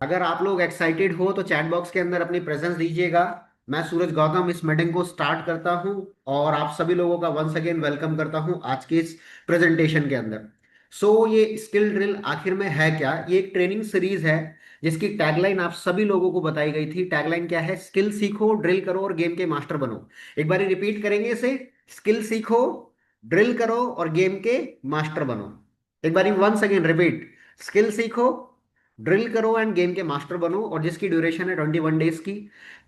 अगर आप लोग एक्साइटेड हो तो चैट बॉक्स के अंदर अपनी प्रेजेंस दीजिएगा। मैं सूरज गौतम इस मीटिंग को स्टार्ट करता हूं और आप सभी लोगों का वंस अगेन वेलकम करता हूं आज के इस प्रेजेंटेशन के अंदर। ये स्किल ड्रिल आखिर में है क्या? ये एक ट्रेनिंग सीरीज है जिसकी टैगलाइन आप सभी लोगों को बताई गई थी। टैगलाइन क्या है? स्किल सीखो, ड्रिल करो और गेम के मास्टर बनो। एक बार रिपीट करेंगे इसे। स्किल सीखो, ड्रिल करो और गेम के मास्टर बनो। एक बार वंस अगेन रिपीट। स्किल सीखो, ड्रिल करो एंड गेम के मास्टर बनो, और जिसकी ड्यूरेशन है 21 डेज की।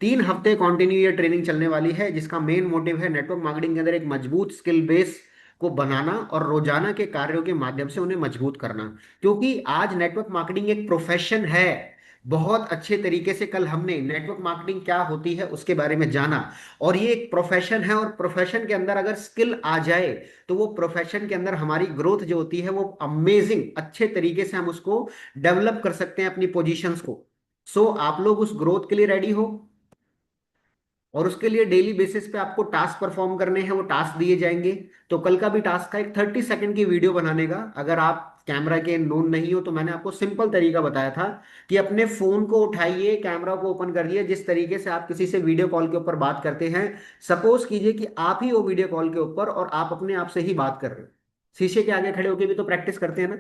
3 हफ्ते कॉन्टिन्यू ये ट्रेनिंग चलने वाली है, जिसका मेन मोटिव है नेटवर्क मार्केटिंग के अंदर एक मजबूत स्किल बेस को बनाना और रोजाना के कार्यों के माध्यम से उन्हें मजबूत करना। क्योंकि आज नेटवर्क मार्केटिंग एक प्रोफेशन है। बहुत अच्छे तरीके से कल हमने नेटवर्क मार्केटिंग क्या होती है उसके बारे में जाना। और ये एक प्रोफेशन है, और प्रोफेशन के अंदर अगर स्किल आ जाए तो वो प्रोफेशन के अंदर हमारी ग्रोथ जो होती है वो अमेजिंग अच्छे तरीके से हम उसको डेवलप कर सकते हैं अपनी पोजीशंस को। आप लोग उस ग्रोथ के लिए रेडी हो? और उसके लिए डेली बेसिस पे आपको टास्क परफॉर्म करने हैं, वो टास्क दिए जाएंगे। तो कल का भी टास्क था एक 30 सेकंड की वीडियो बनाने का। अगर आप कैमरा के नोन नहीं हो तो मैंने आपको सिंपल तरीका बताया था कि अपने फोन को उठाइए, कैमरा को ओपन करिए, जिस तरीके से आप किसी से वीडियो कॉल के ऊपर बात करते हैं। सपोज कीजिए कि आप ही वो वीडियो कॉल के ऊपर और आप अपने आप से ही बात कर रहे हो। शीशे के आगे खड़े होकर भी तो प्रैक्टिस करते हैं ना।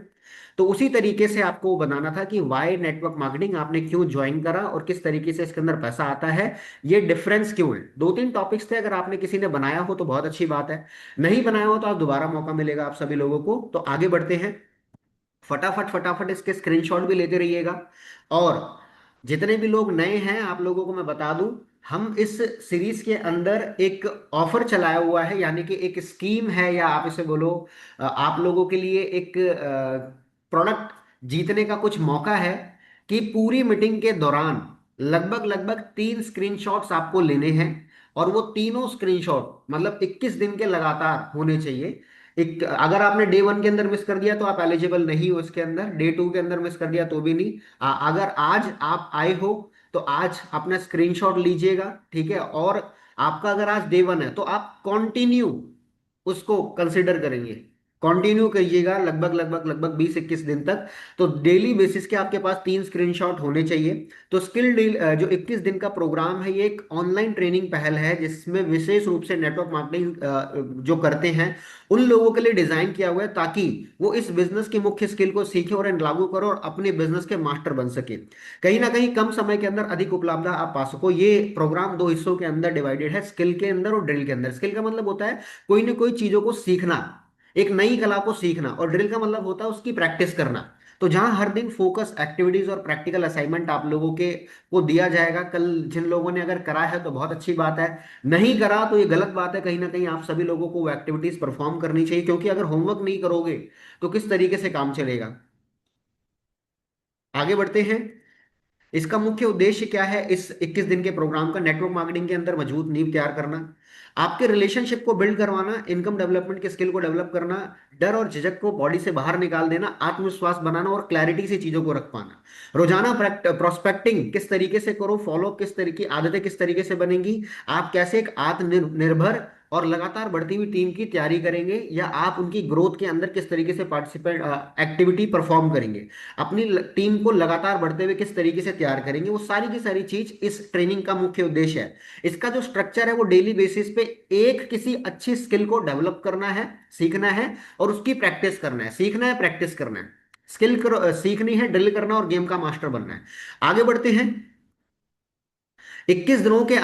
तो उसी तरीके से आपको बनाना था कि वाई नेटवर्क मार्केटिंग आपने क्यों ज्वाइन करा और किस तरीके से इसके अंदर पैसा आता है, ये डिफरेंस क्यों है। 2-3 टॉपिक्स थे, अगर आपने किसी ने बनाया हो तो बहुत अच्छी बात है। नहीं बनाया हो तो आप दोबारा मौका मिलेगा आप सभी लोगों को। तो आगे बढ़ते हैं। फटाफट फटाफट इसके स्क्रीनशॉट भी लेते रहिएगा। और जितने भी लोग नए हैं आप लोगों को मैं बता दूं, हम इस सीरीज के अंदर एक ऑफर चलाया हुआ है, यानी कि एक स्कीम है, या आप इसे बोलो आप लोगों के लिए एक प्रोडक्ट जीतने का कुछ मौका है। कि पूरी मीटिंग के दौरान लगभग लगभग 3 स्क्रीनशॉट्स आपको लेने हैं। और वो तीनों स्क्रीनशॉट मतलब 21 दिन के लगातार होने चाहिए। एक अगर आपने डे 1 के अंदर मिस कर दिया तो आप एलिजिबल नहीं हो इसके अंदर, डे 2 के अंदर मिस कर दिया तो भी नहीं। अगर आज आप आए हो तो आज अपना स्क्रीनशॉट लीजिएगा, ठीक है। और आपका अगर आज डे 1 है तो आप कंटिन्यू उसको कंसिडर करेंगे। कंटिन्यू करिएगा लगभग लगभग लगभग 20-21 दिन तक। तो डेली बेसिस के आपके पास 3 स्क्रीनशॉट होने चाहिए। तो स्किल डील जो 21 दिन का प्रोग्राम है, ये एक ऑनलाइन ट्रेनिंग पहल है जिसमें विशेष रूप से नेटवर्क मार्केटिंग जो करते हैं उन लोगों के लिए डिजाइन किया हुआ है, ताकि वो इस बिजनेस की मुख्य स्किल को सीखे और इन्हें लागू करो और अपने बिजनेस के मास्टर बन सके। कहीं ना कहीं कम समय के अंदर अधिक उपलब्धता आप पा सको। ये प्रोग्राम 2 हिस्सों के अंदर डिवाइडेड है, स्किल के अंदर और ड्रिल के अंदर। स्किल का मतलब होता है कोई ना कोई चीजों को सीखना, एक नई कला को सीखना, और ड्रिल का मतलब होता है उसकी प्रैक्टिस करना। तो जहां हर दिन फोकस एक्टिविटीज और प्रैक्टिकल असाइनमेंट आप लोगों के को दिया जाएगा। कल जिन लोगों ने अगर करा है तो बहुत अच्छी बात है, नहीं करा तो ये गलत बात है। कहीं ना कहीं आप सभी लोगों को वो एक्टिविटीज परफॉर्म करनी चाहिए, क्योंकि अगर होमवर्क नहीं करोगे तो किस तरीके से काम चलेगा। आगे बढ़ते हैं। इसका मुख्य उद्देश्य क्या है इस 21 दिन के प्रोग्राम का? नेटवर्क मार्केटिंग के अंदर मजबूत नींव तैयार करना, आपके रिलेशनशिप को बिल्ड करवाना, इनकम डेवलपमेंट के स्किल को डेवलप करना, डर और झिझक को बॉडी से बाहर निकाल देना, आत्मविश्वास बनाना और क्लैरिटी से चीजों को रख पाना। रोजाना प्रोस्पेक्टिंग किस तरीके से करो, फॉलो किस तरीके की आदतें किस तरीके से बनेंगी, आप कैसे एक आत्मनिर्भर और लगातार बढ़ती हुई टीम की तैयारी करेंगे, या आप उनकी ग्रोथ के अंदर किस तरीके से पार्टिसिपेट एक्टिविटी परफॉर्म करेंगे, अपनी टीम को लगातार बढ़ते हुए किस तरीके से तैयार करेंगे। वो सारी की सारी चीज इस ट्रेनिंग का मुख्य उद्देश्य है। इसका जो स्ट्रक्चर है वो डेली बेसिस पे एक किसी अच्छी स्किल को डेवलप करना है, सीखना है और उसकी प्रैक्टिस करना है। सीखना है, प्रैक्टिस करना है, स्किल सीखनी है, ड्रिल करना और गेम का मास्टर बनना है। आगे बढ़ते हैं। 21 दिनों के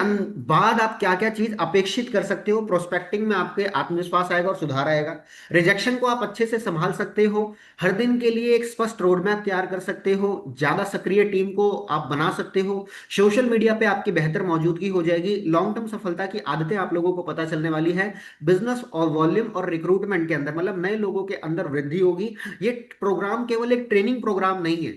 बाद आप क्या क्या चीज अपेक्षित कर सकते हो? प्रोस्पेक्टिंग में आपके आत्मविश्वास आएगा और सुधार आएगा। रिजेक्शन को आप अच्छे से संभाल सकते हो। हर दिन के लिए एक स्पष्ट रोड मैप तैयार कर सकते हो। ज्यादा सक्रिय टीम को आप बना सकते हो। सोशल मीडिया पे आपकी बेहतर मौजूदगी हो जाएगी। लॉन्ग टर्म सफलता की आदतें आप लोगों को पता चलने वाली है। बिजनेस और वॉल्यूम और रिक्रूटमेंट के अंदर मतलब नए लोगों के अंदर वृद्धि होगी। ये प्रोग्राम केवल एक ट्रेनिंग प्रोग्राम नहीं है।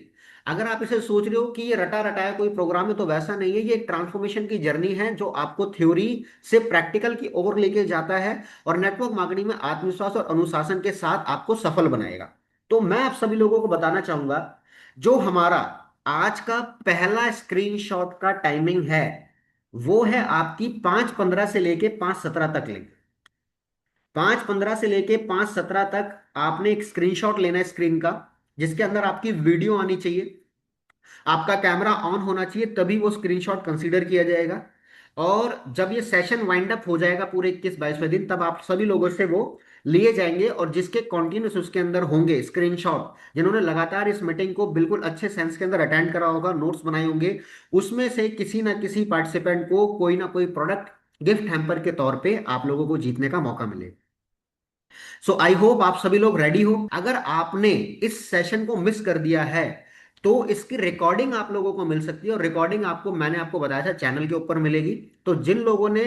अगर आप इसे सोच रहे हो कि ये रटा रटाया कोई प्रोग्राम है तो वैसा नहीं है। ये एक ट्रांसफॉर्मेशन की जर्नी है जो आपको थ्योरी से प्रैक्टिकल की ओर लेके जाता है और नेटवर्क मार्केटिंग में आत्मविश्वास और अनुशासन के साथ आपको सफल बनाएगा। तो मैं आप सभी लोगों को बताना चाहूंगा, जो हमारा आज का पहला स्क्रीनशॉट का टाइमिंग है वो है आपकी 5:15 से लेके 5:17 तक लेंगे। 5:15 से लेके 5:17 तक आपने एक स्क्रीनशॉट लेना है स्क्रीन का, जिसके अंदर आपकी वीडियो आनी चाहिए। आपका कैमरा ऑन होना चाहिए, तभी वो स्क्रीनशॉट कंसीडर किया जाएगा। और जब ये सेशन वाइंड अप हो जाएगा पूरे 21-22वें दिन, तब आप सभी लोगों से वो लिए जाएंगे, और जिसके कॉन्टिन्यूस उसके अंदर होंगे स्क्रीनशॉट, जिन्होंने लगातार इस मीटिंग को बिल्कुल अच्छे सेंस के अंदर अटेंड करा होगा, नोट्स बनाए होंगे, उसमें से किसी ना किसी पार्टिसिपेंट को कोई ना कोई प्रोडक्ट गिफ्ट हैम्पर के तौर पे आप लोगों को जीतने का मौका मिले। सो आई होप आप सभी लोग रेडी हो। अगर आपने इस सेशन को मिस कर दिया है तो इसकी रिकॉर्डिंग आप लोगों को मिल सकती है, और रिकॉर्डिंग आपको, मैंने आपको बताया था, चैनल के ऊपर मिलेगी। तो जिन लोगों ने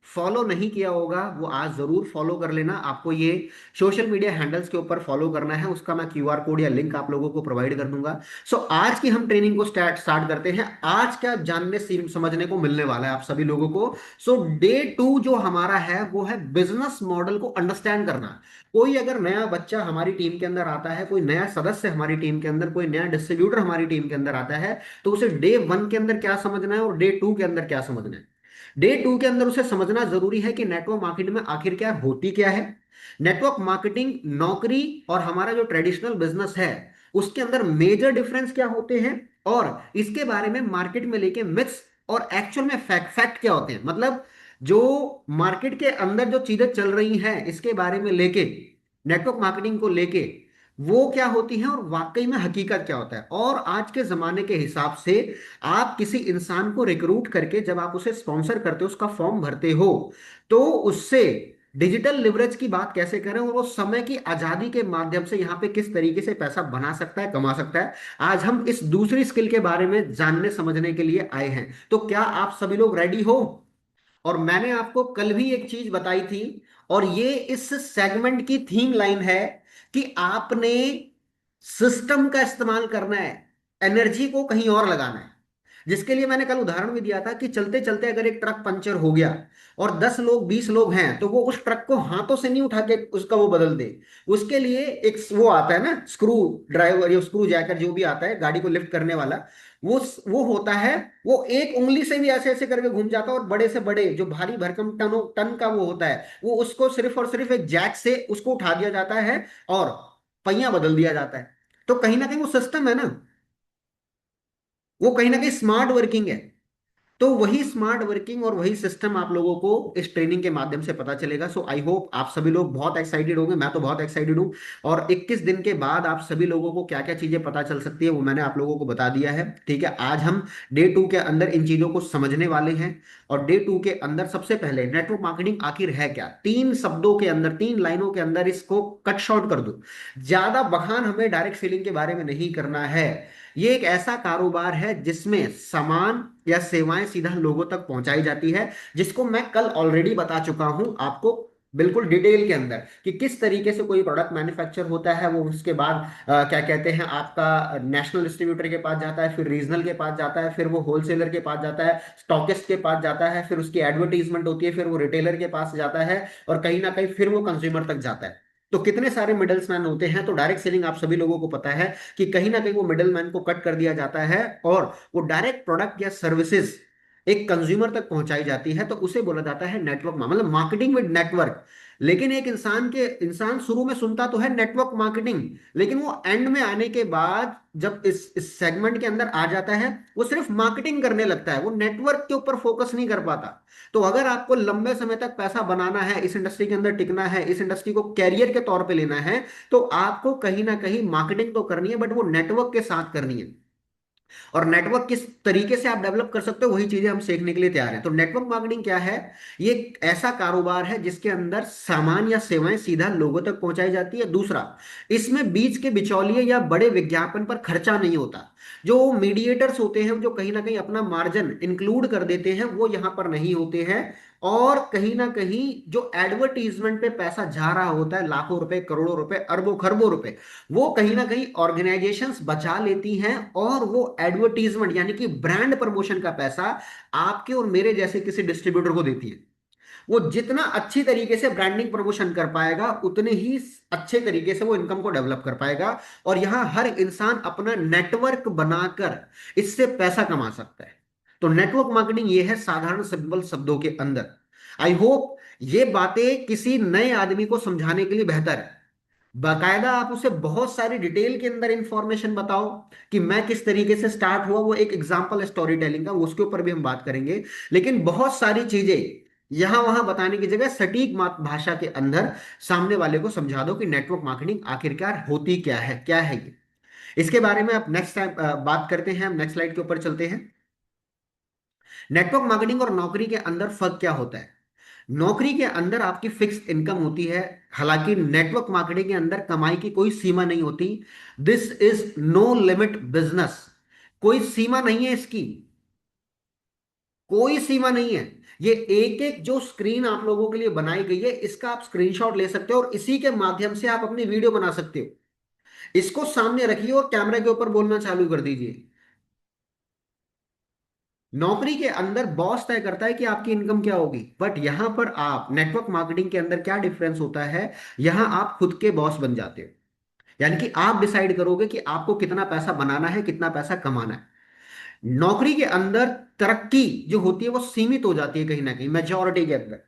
फॉलो नहीं किया होगा वो आज जरूर फॉलो कर लेना। आपको ये सोशल मीडिया हैंडल्स के ऊपर फॉलो करना है, उसका मैं क्यूआर कोड या लिंक आप लोगों को प्रोवाइड कर दूंगा। सो आज की हम ट्रेनिंग को स्टार्ट करते हैं। आज क्या जानने समझने को मिलने वाला है आप सभी लोगों को। सो डे 2 जो हमारा है वो है बिजनेस मॉडल को अंडरस्टैंड करना। कोई अगर नया बच्चा हमारी टीम के अंदर आता है, कोई नया सदस्य हमारी टीम के अंदर, कोई नया डिस्ट्रीब्यूटर हमारी टीम के अंदर आता है, तो उसे डे 1 के अंदर क्या समझना है और डे 2 के अंदर क्या समझना है। डे 2 के अंदर उसे समझना जरूरी है कि नेटवर्क मार्केटिंग में आखिर क्या होती क्या है। नेटवर्क मार्केटिंग नौकरी और हमारा जो ट्रेडिशनल बिजनेस है उसके अंदर मेजर डिफरेंस क्या होते हैं, और इसके बारे में मार्केट में लेके मिथ्स और एक्चुअल में फैक्ट फैक्ट क्या होते हैं, मतलब जो मार्केट के अंदर जो चीजें चल रही हैं इसके बारे में लेके, नेटवर्क मार्केटिंग को लेके वो क्या होती है और वाकई में हकीकत क्या होता है। और आज के जमाने के हिसाब से आप किसी इंसान को रिक्रूट करके जब आप उसे स्पॉन्सर करते हो, उसका फॉर्म भरते हो, तो उससे डिजिटल लिवरेज की बात कैसे करें और वो समय की आजादी के माध्यम से यहाँ पे किस तरीके से पैसा बना सकता है, कमा सकता है, आज हम इस दूसरी स्किल के बारे में जानने समझने के लिए आए हैं। तो क्या आप सभी लोग रेडी हो? और मैंने आपको कल भी एक चीज बताई थी, और ये इस सेगमेंट की थीम लाइन है कि आपने सिस्टम का इस्तेमाल करना है, एनर्जी को कहीं और लगाना है। जिसके लिए मैंने कल उदाहरण भी दिया था कि चलते चलते अगर एक ट्रक पंचर हो गया और 10 लोग 20 लोग हैं, तो वो उस ट्रक को हाथों से नहीं उठा के उसका वो बदल दे। उसके लिए एक वो आता है ना, स्क्रू ड्राइवर या स्क्रू जैकर जो भी आता है गाड़ी को लिफ्ट करने वाला, वो होता है, वो एक उंगली से भी ऐसे ऐसे करके घूम जाता है, और बड़े से बड़े जो भारी भरकम टनों टन का वो होता है, वो उसको सिर्फ और सिर्फ एक जैक से उसको उठा दिया जाता है और पहिया बदल दिया जाता है। तो कहीं ना कहीं वो सिस्टम है ना, वो कहीं ना कहीं स्मार्ट वर्किंग है। तो वही स्मार्ट वर्किंग और वही सिस्टम आप लोगों को इस ट्रेनिंग के माध्यम से पता चलेगा। सो आई होप आप सभी लोग बहुत एक्साइटेड होंगे, मैं तो बहुत एक्साइटेड हूँ। और 21 दिन के बाद आप सभी लोगों को क्या क्या चीजें पता चल सकती है वो मैंने आप लोगों को बता दिया है। ठीक है, आज हम डे 2 के अंदर इन चीजों को समझने वाले हैं। और डे 2 के अंदर सबसे पहले नेटवर्क मार्केटिंग आखिर है क्या, 3 शब्दों के अंदर, 3 लाइनों के अंदर इसको कट शॉर्ट कर दो। ज्यादा बखान हमें डायरेक्ट सेलिंग के बारे में नहीं करना है। ये एक ऐसा कारोबार है जिसमें सामान या सेवाएं सीधा लोगों तक पहुंचाई जाती है, जिसको मैं कल ऑलरेडी बता चुका हूं आपको बिल्कुल डिटेल के अंदर कि किस तरीके से कोई प्रोडक्ट मैन्युफैक्चर होता है। वो उसके बाद क्या कहते हैं, आपका नेशनल डिस्ट्रीब्यूटर के पास जाता है, फिर रीजनल के पास जाता है, फिर वो होलसेलर के पास जाता है, स्टॉकिस्ट के पास जाता है, फिर उसकी एडवर्टीजमेंट होती है, फिर वो रिटेलर के पास जाता है, और कहीं ना कहीं फिर वो कंज्यूमर तक जाता है। तो कितने सारे मिडल्समैन होते हैं। तो डायरेक्ट सेलिंग आप सभी लोगों को पता है कि कहीं ना कहीं वो मिडल मैन को कट कर दिया जाता है, और वो डायरेक्ट प्रोडक्ट या सर्विसेज एक कंज्यूमर तक पहुंचाई जाती है। तो उसे बोला जाता है नेटवर्क, मतलब मार्केटिंग विद नेटवर्क। लेकिन एक इंसान शुरू में सुनता तो है नेटवर्क मार्केटिंग, लेकिन वो एंड में आने के बाद जब इस सेगमेंट के अंदर आ जाता है, वो सिर्फ मार्केटिंग करने लगता है, वो नेटवर्क के ऊपर फोकस नहीं कर पाता। तो अगर आपको लंबे समय तक पैसा बनाना है, इस इंडस्ट्री के अंदर टिकना है, इस इंडस्ट्री को कैरियर के तौर पे लेना है, तो आपको कहीं ना कहीं मार्केटिंग तो करनी है, बट वो नेटवर्क के साथ करनी है। और नेटवर्क किस तरीके से आप डेवलप कर सकते हो वही चीजें हम सीखने के लिए तैयार हैं। तो नेटवर्क मार्केटिंग क्या है? ये एक ऐसा कारोबार है जिसके अंदर सामान या सेवाएं सीधा लोगों तक पहुंचाई जाती है। दूसरा, इसमें बीच के बिचौलिए या बड़े विज्ञापन पर खर्चा नहीं होता। जो मीडिएटर्स होते हैं जो कहीं ना कहीं अपना मार्जिन इंक्लूड कर देते हैं वो यहां पर नहीं होते हैं। और कहीं ना कहीं जो एडवर्टीजमेंट पे पैसा जा रहा होता है, लाखों रुपए, करोड़ों रुपए, अरबों खरबों रुपए, वो कहीं ना कहीं ऑर्गेनाइजेशंस बचा लेती हैं, और वो एडवर्टीजमेंट यानी कि ब्रांड प्रमोशन का पैसा आपके और मेरे जैसे किसी डिस्ट्रीब्यूटर को देती है। वो जितना अच्छी तरीके से ब्रांडिंग प्रमोशन कर पाएगा उतने ही अच्छे तरीके से वो इनकम को डेवलप कर पाएगा। और यहां हर इंसान अपना नेटवर्क बनाकर इससे पैसा कमा सकता है। तो नेटवर्क मार्केटिंग ये है साधारण सिंपल शब्दों के अंदर। आई होप ये बातें किसी नए आदमी को समझाने के लिए बेहतर है। बाकायदा आप उसे बहुत सारी डिटेल के अंदर इंफॉर्मेशन बताओ कि मैं किस तरीके से स्टार्ट हुआ, वो एक एग्जांपल स्टोरी टेलिंग का, उसके ऊपर भी हम बात करेंगे। लेकिन बहुत सारी चीजें यहां वहां बताने की जगह सटीक भाषा के अंदर सामने वाले को समझा दो कि नेटवर्क मार्केटिंग आखिरकार होती क्या है ये। इसके बारे में आप नेक्स्ट टाइम बात करते हैं। हम नेक्स्ट स्लाइड के ऊपर चलते हैं। नेटवर्क मार्केटिंग और नौकरी के अंदर फर्क क्या होता है। नौकरी के अंदर आपकी फिक्स इनकम होती है, हालांकि नेटवर्क मार्केटिंग के अंदर कमाई की कोई सीमा नहीं होती। This is no limit business. कोई सीमा नहीं है इसकी, कोई सीमा नहीं है। ये एक एक जो स्क्रीन आप लोगों के लिए बनाई गई है, इसका आप स्क्रीनशॉट ले सकते हो और इसी के माध्यम से आप अपनी वीडियो बना सकते हो। इसको सामने रखिए और कैमरे के ऊपर बोलना चालू कर दीजिए। नौकरी के अंदर बॉस तय करता है कि आपकी इनकम क्या होगी, बट यहां पर आप नेटवर्क मार्केटिंग के अंदर क्या डिफरेंस होता है, यहां आप खुद के बॉस बन जाते हो। यानी कि आप डिसाइड करोगे कि आपको कितना पैसा बनाना है, कितना पैसा कमाना है। नौकरी के अंदर तरक्की जो होती है वो सीमित हो जाती है, कहीं ना कहीं मेजोरिटी के अंदर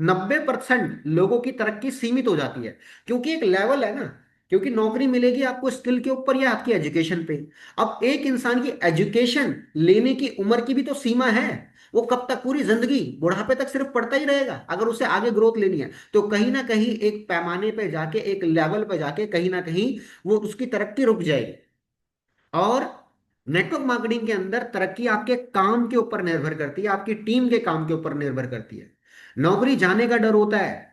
90% लोगों की तरक्की सीमित हो जाती है। क्योंकि एक लेवल है ना, क्योंकि नौकरी मिलेगी आपको स्किल के ऊपर या आपकी एजुकेशन पे। अब एक इंसान की एजुकेशन लेने की उम्र की भी तो सीमा है। वो कब तक, पूरी जिंदगी बुढ़ापे तक सिर्फ पढ़ता ही रहेगा अगर उसे आगे ग्रोथ लेनी है। तो कहीं ना कहीं एक पैमाने पे जाके, एक लेवल पे जाके कहीं ना कहीं वो उसकी तरक्की रुक जाएगी। और नेटवर्क मार्केटिंग के अंदर तरक्की आपके काम के ऊपर निर्भर करती है, आपकी टीम के काम के ऊपर निर्भर करती है। नौकरी जाने का डर होता है,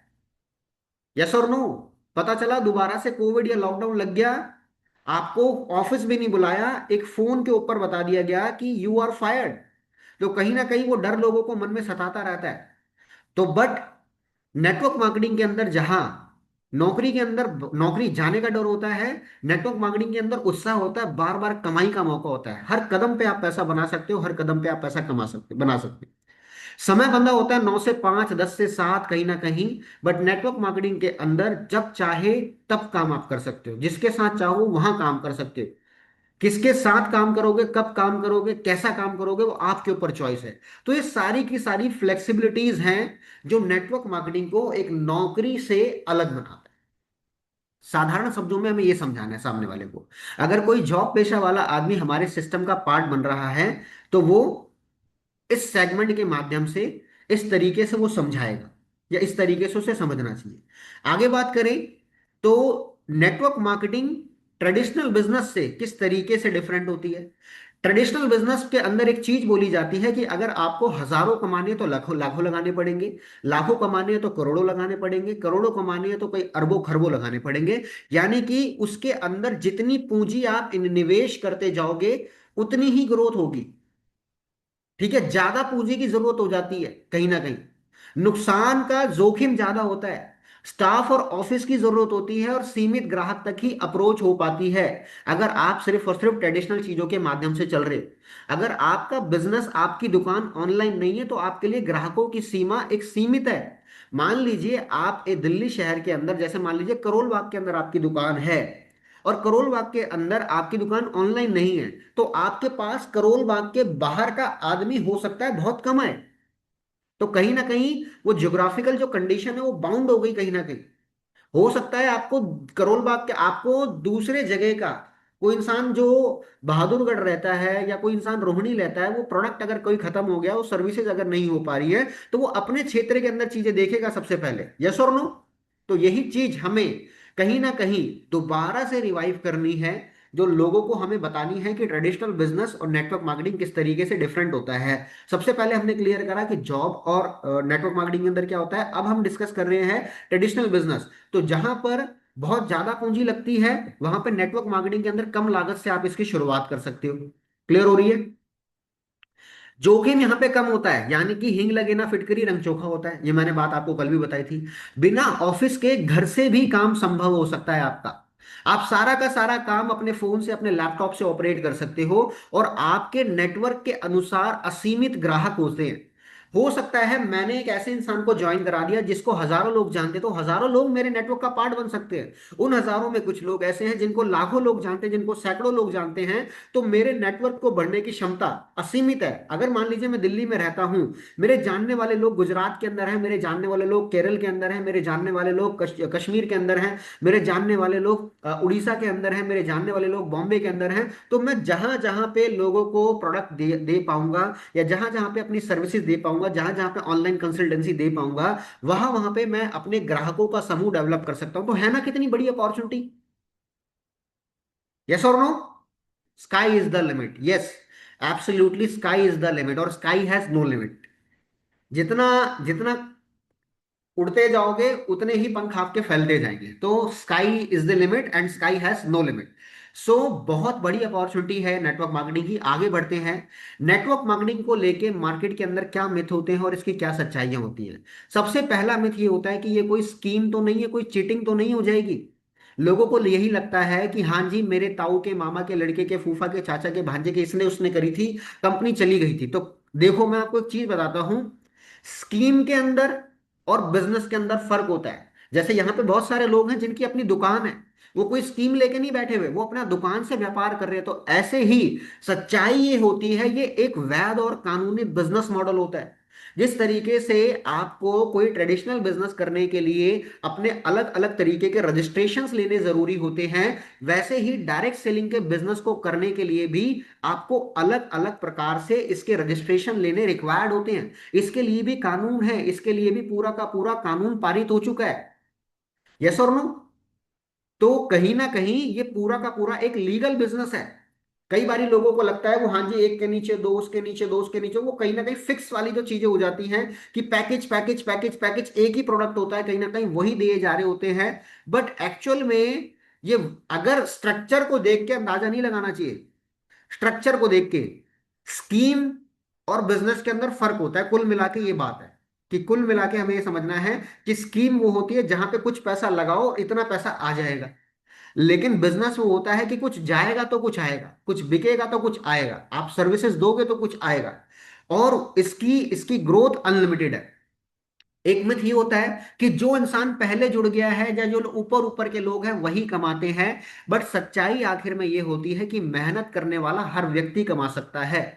यस और नो। पता चला दोबारा से कोविड या लॉकडाउन लग गया, आपको ऑफिस भी नहीं बुलाया, एक फोन के ऊपर बता दिया गया कि यू आर फायर्ड। तो कहीं ना कहीं वो डर लोगों को मन में सताता रहता है। तो बट नेटवर्क मार्केटिंग के अंदर जहां नौकरी के अंदर नौकरी जाने का डर होता है, नेटवर्क मार्केटिंग के अंदर उत्साह होता है, बार बार कमाई का मौका होता है। हर कदम पे आप पैसा बना सकते हो, हर कदम पे आप पैसा कमा सकते बना सकते हो। समय बंधा होता है 9 से 5, 10 से 7 कहीं ना कहीं। बट नेटवर्क मार्केटिंग के अंदर जब चाहे तब काम आप कर सकते हो, जिसके साथ चाहो वहां काम कर सकते हो। किसके साथ काम करोगे, कब काम करोगे, कैसा काम करोगे, वो आपके ऊपर चॉइस है। तो ये सारी की सारी फ्लेक्सिबिलिटीज हैं जो नेटवर्क मार्केटिंग को एक नौकरी से अलग बनाता है। साधारण शब्दों में हमें ये समझाना है सामने वाले को। अगर कोई जॉब पेशा वाला आदमी हमारे सिस्टम का पार्ट बन रहा है, तो वो इस सेगमेंट के माध्यम से इस तरीके से वो समझाएगा, या इस तरीके से उसे समझना चाहिए। आगे बात करें तो नेटवर्क मार्केटिंग ट्रेडिशनल बिजनेस से किस तरीके से डिफरेंट होती है। ट्रेडिशनल बिजनेस के अंदर एक चीज बोली जाती है कि अगर आपको हजारों कमाने हैं तो लाखों लाखों लगाने पड़ेंगे, लाखों कमाने हैं तो करोड़ों लगाने पड़ेंगे, करोड़ों कमाने हैं तो कई अरबों खरबों लगाने पड़ेंगे। यानी कि उसके अंदर जितनी पूंजी आप निवेश करते जाओगे उतनी ही ग्रोथ होगी। ठीक है, ज्यादा पूंजी की जरूरत हो जाती है, कहीं ना कहीं नुकसान का जोखिम ज्यादा होता है। स्टाफ और ऑफिस की जरूरत होती है और सीमित ग्राहक तक ही अप्रोच हो पाती है। अगर आप सिर्फ और सिर्फ ट्रेडिशनल चीजों के माध्यम से चल रहे हो, अगर आपका बिजनेस, आपकी दुकान ऑनलाइन नहीं है, तो आपके लिए ग्राहकों की सीमा एक सीमित है। मान लीजिए आप एक दिल्ली शहर के अंदर, जैसे मान लीजिए करोल बाग के अंदर आपकी दुकान है, और करोल बाग के अंदर आपकी दुकान ऑनलाइन नहीं है, तो आपके पास करोल बाग के बाहर का आदमी हो सकता है बहुत कम है। तो कहीं ना कहीं वो ज्योग्राफिकल जो कंडीशन है वो बाउंड हो गई कहीं ना कहीं। हो सकता है आपको करोल बाग के, आपको दूसरे जगह का कोई इंसान जो बहादुरगढ़ रहता है या कोई इंसान रोहिणी रहता है, वो प्रोडक्ट अगर कोई खत्म हो गया, वो सर्विसेज अगर नहीं हो पा रही है, तो वो अपने क्षेत्र के अंदर चीजें देखेगा सबसे पहले, यस और नो। तो यही चीज हमें कहीं ना कहीं दोबारा से रिवाइव करनी है, जो लोगों को हमें बतानी है कि ट्रेडिशनल बिजनेस और नेटवर्क मार्केटिंग किस तरीके से डिफरेंट होता है। सबसे पहले हमने क्लियर करा कि जॉब और नेटवर्क मार्केटिंग के अंदर क्या होता है। अब हम डिस्कस कर रहे हैं ट्रेडिशनल बिजनेस। तो जहां पर बहुत ज्यादा पूंजी लगती है, वहां पे नेटवर्क मार्केटिंग के अंदर कम लागत से आप इसकी शुरुआत कर सकते हो। क्लियर हो रही है। जोखिम यहाँ पे कम होता है, यानी कि हिंग लगे ना फिटकरी रंग चोखा होता है, ये मैंने बात आपको कल भी बताई थी। बिना ऑफिस के घर से भी काम संभव हो सकता है आपका। आप सारा का सारा काम अपने फोन से, अपने लैपटॉप से ऑपरेट कर सकते हो, और आपके नेटवर्क के अनुसार असीमित ग्राहक होते हैं। हो सकता है मैंने एक ऐसे इंसान को ज्वाइन करा दिया जिसको हजारों लोग जानते, तो हजारों लोग मेरे नेटवर्क का पार्ट बन सकते हैं। उन हजारों में कुछ लोग ऐसे हैं जिनको लाखों लोग जानते हैं, जिनको सैकड़ों लोग जानते हैं। तो मेरे नेटवर्क को बढ़ने की क्षमता असीमित है। अगर मान लीजिए मैं दिल्ली में रहता हूं, मेरे जानने वाले लोग गुजरात के अंदर हैं, मेरे जानने वाले लोग केरल के अंदर हैं, मेरे जानने वाले लोग कश्मीर के अंदर हैं, मेरे जानने वाले लोग उड़ीसा के अंदर हैं, मेरे जानने वाले लोग बॉम्बे के अंदर हैं। तो मैं जहां जहां पे लोगों को प्रोडक्ट दे पाऊंगा, या जहां जहां पे अपनी सर्विसेज दे पाऊंगा, जहां जहां पे ऑनलाइन कंसल्टेंसी दे पाऊंगा, वहां वहां पे मैं अपने ग्राहकों का समूह डेवलप कर सकता हूं। तो है ना कितनी बड़ी अपॉर्चुनिटी? यस और no? Sky is the limit. Yes, absolutely sky is the limit, और स्काई हैज नो लिमिट। जितना जितना उड़ते जाओगे उतने ही पंख आपके फैलते जाएंगे। तो sky is the limit and sky has no limit. So बहुत बड़ी अपॉर्चुनिटी है नेटवर्क मार्केटिंग की। आगे बढ़ते हैं। नेटवर्क मार्केटिंग को लेके मार्केट के अंदर क्या मिथ होते हैं और इसकी क्या सच्चाइयां होती हैं। सबसे पहला मिथ ये होता है कि ये कोई स्कीम तो नहीं है, कोई चीटिंग तो नहीं हो जाएगी। लोगों को यही लगता है कि हाँ जी, मेरे ताऊ के मामा के लड़के के फूफा के चाचा के भांजे के इसने उसने करी थी, कंपनी चली गई थी। तो देखो मैं आपको एक चीज बताता हूं, स्कीम के अंदर और बिजनेस के अंदर फर्क होता है। जैसे यहाँ पे बहुत सारे लोग हैं जिनकी अपनी दुकान है, वो कोई स्कीम लेके नहीं बैठे हुए, वो अपना दुकान से व्यापार कर रहे हैं। तो ऐसे ही सच्चाई ये होती है, ये एक वैध और कानूनी बिजनेस मॉडल होता है। जिस तरीके से आपको कोई ट्रेडिशनल बिजनेस करने के लिए अपने अलग अलग तरीके के रजिस्ट्रेशंस लेने जरूरी होते हैं, वैसे ही डायरेक्ट सेलिंग के बिजनेस को करने के लिए भी आपको अलग अलग प्रकार से इसके रजिस्ट्रेशन लेने रिक्वायर्ड होते हैं। इसके लिए भी कानून है, इसके लिए भी पूरा का पूरा कानून पारित हो चुका है। यस और नो? तो कहीं ना कहीं ये पूरा का पूरा एक लीगल बिजनेस है। कई बारी लोगों को लगता है वो हाँ जी, एक के नीचे दो, उसके नीचे दो, उसके नीचे, वो कहीं ना कहीं फिक्स वाली जो चीजें हो जाती हैं कि पैकेज पैकेज पैकेज पैकेज, एक ही प्रोडक्ट होता है, कहीं ना कहीं वही दिए जा रहे होते हैं। बट एक्चुअल में ये, अगर स्ट्रक्चर को देख के अंदाजा नहीं लगाना चाहिए। स्ट्रक्चर को देख के स्कीम और बिजनेस के अंदर फर्क होता है। कुल मिला के ये बात है कि कुल मिला के हमें ये समझना है कि स्कीम वो होती है जहां पे कुछ पैसा लगाओ और इतना पैसा आ जाएगा। लेकिन बिजनेस वो होता है कि कुछ जाएगा तो कुछ आएगा, कुछ बिकेगा तो कुछ आएगा, आप सर्विसेज दोगे तो कुछ आएगा, और इसकी इसकी ग्रोथ अनलिमिटेड है। एक मिथ ये होता है कि जो इंसान पहले जुड़ गया है या जो ऊपर ऊपर के लोग हैं वही कमाते हैं। बट सच्चाई आखिर में ये होती है कि मेहनत करने वाला हर व्यक्ति कमा सकता है।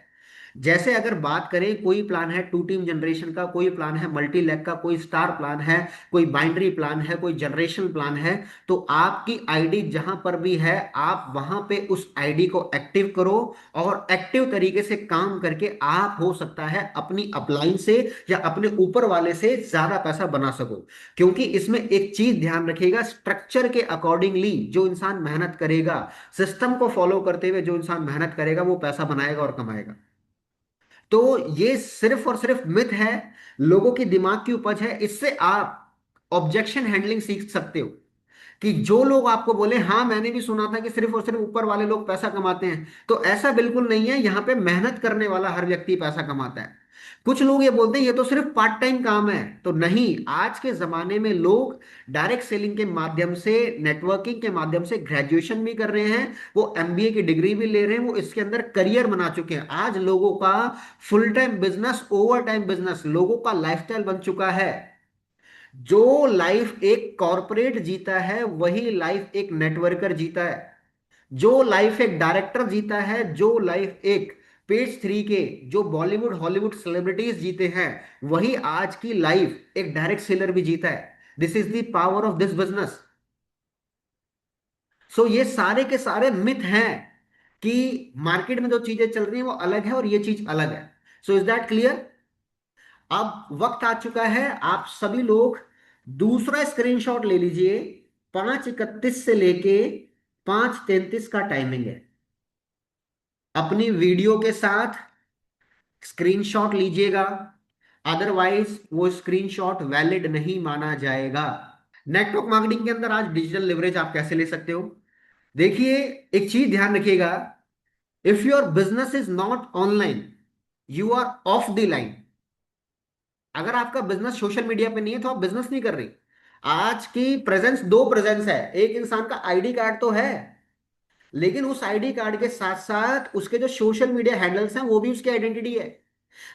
जैसे अगर बात करें, कोई प्लान है टू टीम जनरेशन का, कोई प्लान है मल्टी लैग का, कोई स्टार प्लान है, कोई बाइनरी प्लान है, कोई जनरेशन प्लान है। तो आपकी आईडी जहां पर भी है, आप वहां पे उस आईडी को एक्टिव करो, और एक्टिव तरीके से काम करके आप हो सकता है अपनी अपलाइन से या अपने ऊपर वाले से ज्यादा पैसा बना सको। क्योंकि इसमें एक चीज ध्यान रखिएगा, स्ट्रक्चर के अकॉर्डिंगली जो इंसान मेहनत करेगा, सिस्टम को फॉलो करते हुए जो इंसान मेहनत करेगा, वो पैसा बनाएगा और कमाएगा। तो ये सिर्फ और सिर्फ मिथ है, लोगों की दिमाग की उपज है। इससे आप ऑब्जेक्शन हैंडलिंग सीख सकते हो कि जो लोग आपको बोले हाँ मैंने भी सुना था कि सिर्फ और सिर्फ ऊपर वाले लोग पैसा कमाते हैं, तो ऐसा बिल्कुल नहीं है। यहाँ पे मेहनत करने वाला हर व्यक्ति पैसा कमाता है। कुछ लोग ये बोलते हैं ये तो सिर्फ पार्ट टाइम काम है, तो नहीं, आज के जमाने में लोग डायरेक्ट सेलिंग के माध्यम से, नेटवर्किंग के माध्यम से ग्रेजुएशन भी कर रहे हैं, वो एमबीए की डिग्री भी ले रहे हैं, वो इसके अंदर करियर बना चुके हैं। आज लोगों का full time business, over time business लोगों का लाइफस्टाइल बन चुका है। जो लाइफ एक कॉरपोरेट जीता है वही लाइफ एक नेटवर्कर जीता है। जो लाइफ एक डायरेक्टर जीता है, जो लाइफ एक पेज थ्री के जो बॉलीवुड हॉलीवुड सेलिब्रिटीज जीते हैं, वही आज की लाइफ एक डायरेक्ट सेलर भी जीता है। This is the power of this business. So ये सारे के सारे मिथ हैं कि मार्केट में जो चीजें चल रही हैं वो अलग है और ये चीज अलग है। So is that clear? अब वक्त आ चुका है, आप सभी लोग दूसरा स्क्रीनशॉट ले लीजिए। 5:31 से लेके 5:33 का टाइमिंग है। अपनी वीडियो के साथ स्क्रीनशॉट लीजिएगा, अदरवाइज वो स्क्रीनशॉट वैलिड नहीं माना जाएगा। नेटवर्क मार्केटिंग के अंदर आज डिजिटल लिवरेज आप कैसे ले सकते हो? देखिए, एक चीज ध्यान रखिएगा, if your business is not online, you are off the line. अगर आपका बिजनेस सोशल मीडिया पे नहीं है तो आप बिजनेस नहीं कर रहे। आज की प्रेजेंस, दो प्रेजेंस है, एक इंसान का आईडी कार्ड तो है, लेकिन उस आईडी कार्ड के साथ साथ उसके जो सोशल मीडिया हैंडल्स हैं वो भी उसकी आइडेंटिटी है।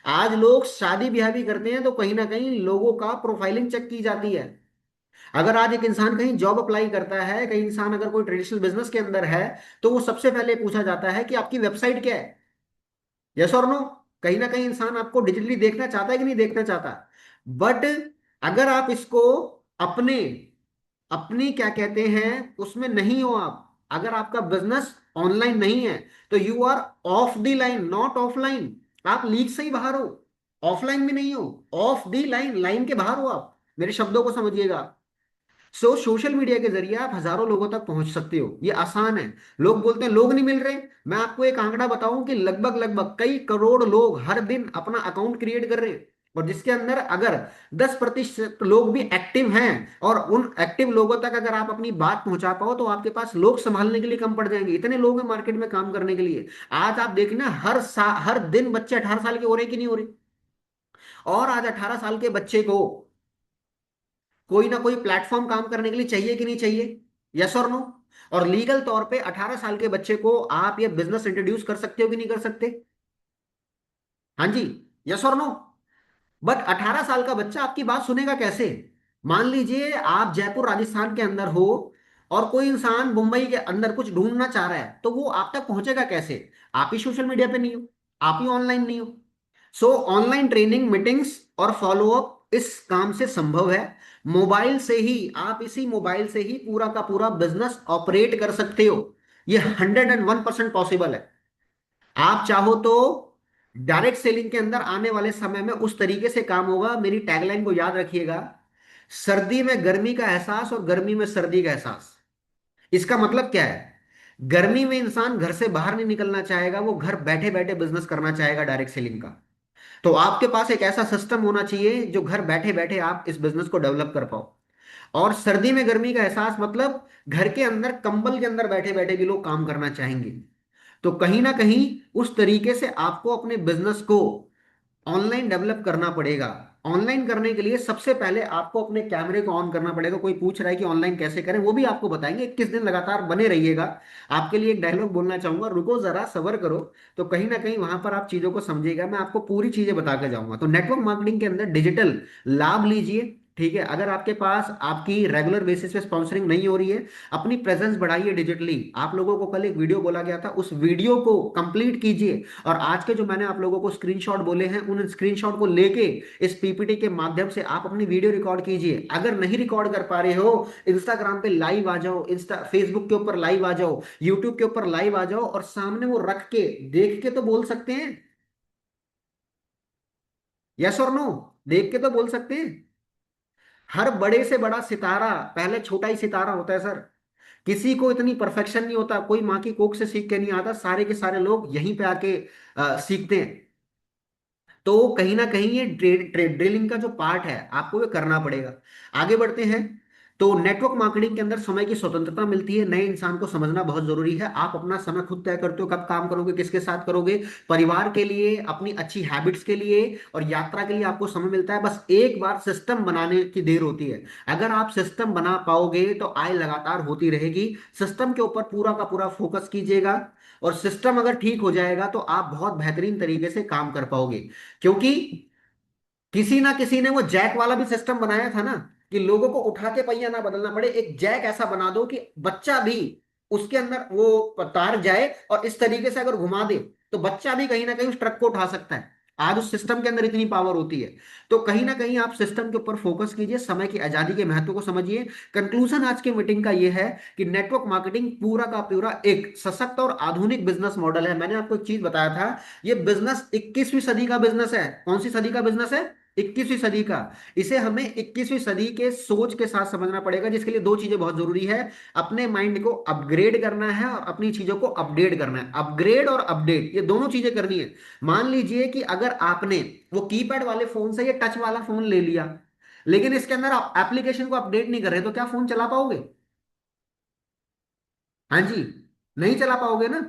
आज लोग शादी ब्याह भी करते हैं तो कहीं ना कहीं लोगों का प्रोफाइलिंग चेक की जाती है। अगर आज एक इंसान कहीं जॉब अप्लाई करता है, कहीं इंसान अगर कोई ट्रेडिशनल बिजनेस के अंदर है, तो वो सबसे पहले पूछा जाता है कि आपकी वेबसाइट क्या है। यस और नो। कहीं ना कहीं इंसान आपको डिजिटली देखना चाहता है कि नहीं देखना चाहता। बट अगर आप इसको अपने अपनी क्या कहते हैं उसमें नहीं हो, आप अगर आपका बिजनेस ऑनलाइन नहीं है, तो you are off the line not offline. आप लीग से ही बाहर हो, ऑफलाइन भी नहीं हो, ऑफ द लाइन, लाइन के बाहर हो आप। मेरे शब्दों को समझिएगा। सोशल मीडिया के जरिए आप हजारों लोगों तक पहुंच सकते हो, ये आसान है। लोग बोलते हैं लोग नहीं मिल रहे। मैं आपको एक आंकड़ा बताऊं कि लगभग लगभग कई करोड़ लोग हर दिन अपना अकाउंट क्रिएट कर रहे हैं, और जिसके अंदर अगर 10% लोग भी एक्टिव हैं, और उन एक्टिव लोगों तक अगर आप अपनी बात पहुंचा पाओ, तो आपके पास लोग संभालने के लिए कम पड़ जाएंगे। इतने लोग हैं मार्केट में काम करने के लिए। आज आप देखना, हर दिन बच्चे 18 साल के हो रहे कि नहीं हो रहे। और आज 18 साल के बच्चे को कोई ना कोई प्लेटफॉर्म काम करने के लिए चाहिए कि नहीं चाहिए। यस और नो। और लीगल तौर पे 18 साल के बच्चे को आप ये बिजनेस इंट्रोड्यूस कर सकते हो कि नहीं कर सकते। हाँ जी। यस और नो। बट 18 साल का बच्चा आपकी बात सुनेगा कैसे। मान लीजिए आप जयपुर राजस्थान के अंदर हो, और कोई इंसान मुंबई के अंदर कुछ ढूंढना चाह रहा है, तो वो आप तक पहुंचेगा कैसे। आप ही सोशल मीडिया पे नहीं हो, आप ही ऑनलाइन नहीं हो। सो ऑनलाइन ट्रेनिंग, मीटिंग्स और फॉलोअप इस काम से संभव है। मोबाइल से ही, आप इसी मोबाइल से ही पूरा का पूरा बिजनेस ऑपरेट कर सकते हो। ये 101% पॉसिबल है। आप चाहो तो डायरेक्ट सेलिंग के अंदर आने वाले समय में उस तरीके से काम होगा। मेरी टैगलाइन को याद रखिएगा, सर्दी में गर्मी का एहसास और गर्मी में सर्दी का एहसास। इसका मतलब क्या है। गर्मी में इंसान घर से बाहर नहीं निकलना चाहेगा, वो घर बैठे बैठे बिजनेस करना चाहेगा डायरेक्ट सेलिंग का। तो आपके पास एक ऐसा सिस्टम होना चाहिए जो घर बैठे बैठे आप इस बिजनेस को डेवलप कर पाओ। और सर्दी में गर्मी का एहसास मतलब घर के अंदर कंबल के अंदर बैठे बैठे भी लोग काम करना चाहेंगे। तो कहीं ना कहीं उस तरीके से आपको अपने बिजनेस को ऑनलाइन डेवलप करना पड़ेगा। ऑनलाइन करने के लिए सबसे पहले आपको अपने कैमरे को ऑन करना पड़ेगा। कोई पूछ रहा है कि ऑनलाइन कैसे करें, वो भी आपको बताएंगे। 21 दिन लगातार बने रहिएगा। आपके लिए एक डायलॉग बोलना चाहूंगा, रुको जरा सबर करो। तो कहीं ना कहीं वहां पर आप चीजों को समझिएगा, मैं आपको पूरी चीजें बता के जाऊंगा। तो नेटवर्क मार्केटिंग के अंदर डिजिटल लाभ लीजिए। ठीक है, अगर आपके पास आपकी रेगुलर बेसिस पे स्पॉन्सरिंग नहीं हो रही है, अपनी प्रेजेंस बढ़ाइए डिजिटली। आप लोगों को कल एक वीडियो बोला गया था, उस वीडियो को कंप्लीट कीजिए। और आज के जो मैंने आप लोगों को स्क्रीनशॉट बोले हैं, उन स्क्रीनशॉट को लेके इस पीपीटी के माध्यम से आप अपनी वीडियो रिकॉर्ड कीजिए। अगर नहीं रिकॉर्ड कर पा रहे हो, इंस्टाग्राम पे लाइव आ जाओ, फेसबुक के ऊपर लाइव आ जाओ, यूट्यूब के ऊपर लाइव आ जाओ, और सामने वो रख के देख के तो बोल सकते हैं। यस और नो। देख के तो बोल सकते हैं। हर बड़े से बड़ा सितारा पहले छोटा ही सितारा होता है सर। किसी को इतनी परफेक्शन नहीं होता, कोई माँ की कोख से सीख के नहीं आता, सारे के सारे लोग यहीं पे आके सीखते हैं। तो कहीं ना कहीं ये ड्रिलिंग का जो पार्ट है आपको ये करना पड़ेगा। आगे बढ़ते हैं। तो नेटवर्क मार्केटिंग के अंदर समय की स्वतंत्रता मिलती है। नए इंसान को समझना बहुत जरूरी है। आप अपना समय खुद तय करते हो, कब काम करोगे, किसके साथ करोगे। परिवार के लिए, अपनी अच्छी हैबिट्स के लिए और यात्रा के लिए आपको समय मिलता है। बस एक बार सिस्टम बनाने की देर होती है। अगर आप सिस्टम बना पाओगे तो आय लगातार होती रहेगी। सिस्टम के ऊपर पूरा का पूरा फोकस कीजिएगा, और सिस्टम अगर ठीक हो जाएगा तो आप बहुत बेहतरीन तरीके से काम कर पाओगे। क्योंकि किसी ना किसी ने वो जैक वाला भी सिस्टम बनाया था ना, कि लोगों को उठा के पहिया ना बदलना पड़े। एक जैक ऐसा बना दो कि बच्चा भी उसके अंदर वो तार जाए, और इस तरीके से अगर घुमा दे तो बच्चा भी कहीं ना कहीं उस ट्रक को उठा सकता है। आज उस सिस्टम के अंदर इतनी पावर होती है। तो कहीं ना कहीं आप सिस्टम के ऊपर फोकस कीजिए, समय की आजादी के महत्व को समझिए। कंक्लूजन आज के मीटिंग का यह है कि नेटवर्क मार्केटिंग पूरा का पूरा एक सशक्त और आधुनिक बिजनेस मॉडल है। मैंने आपको एक चीज बताया था, ये बिजनेस 21वीं सदी का बिजनेस है। कौन सी सदी का बिजनेस है। 21वीं सदी का। इसे हमें 21वीं सदी के सोच के साथ समझना पड़ेगा, जिसके लिए दो चीजें बहुत जरूरी है। अपने माइंड को अपग्रेड करना है, और अपनी चीजों को अपडेट करना है। अपग्रेड और अपडेट, ये दोनों चीजें करनी है। मान लीजिए कि अगर आपने वो कीपैड वाले फोन से ये टच वाला फोन ले लिया, लेकिन इसके अंदर आप एप्लीकेशन को अपडेट नहीं कर रहे, तो क्या फोन चला पाओगे। हाँ जी। नहीं चला पाओगे ना,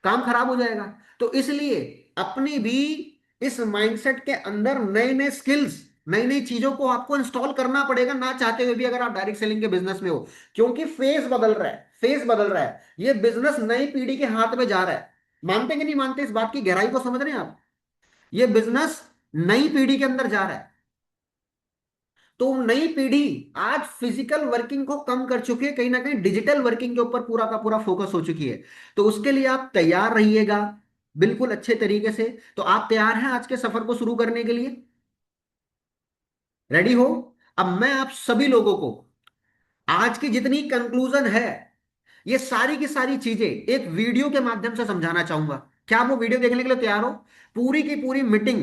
काम खराब हो जाएगा। तो इसलिए अपनी भी इस माइंडसेट के अंदर नए नए स्किल्स, नई नई चीजों को आपको इंस्टॉल करना पड़ेगा, ना चाहते हुए भी, अगर आप डायरेक्ट सेलिंग के बिजनेस में हो। क्योंकि फेस बदल रहा है, फेस बदल रहा है। ये बिजनेस नई पीढ़ी के हाथ में जा रहा है। मानते कि नहीं मानते, इस बात की गहराई को समझ रहे हैं आप। ये बिजनेस नई पीढ़ी के अंदर जा रहा है। तो नई पीढ़ी आज फिजिकल वर्किंग को कम कर चुकी है, कहीं ना कहीं डिजिटल वर्किंग के ऊपर पूरा का पूरा फोकस हो चुकी है। तो उसके लिए आप तैयार रहिएगा बिल्कुल अच्छे तरीके से। तो आप तैयार हैं आज के सफर को शुरू करने के लिए? रेडी हो? अब मैं आप सभी लोगों को आज की जितनी कंक्लूजन है, ये सारी की सारी चीजें एक वीडियो के माध्यम से समझाना चाहूंगा। क्या आप वो वीडियो देखने के लिए तैयार हो? पूरी की पूरी मीटिंग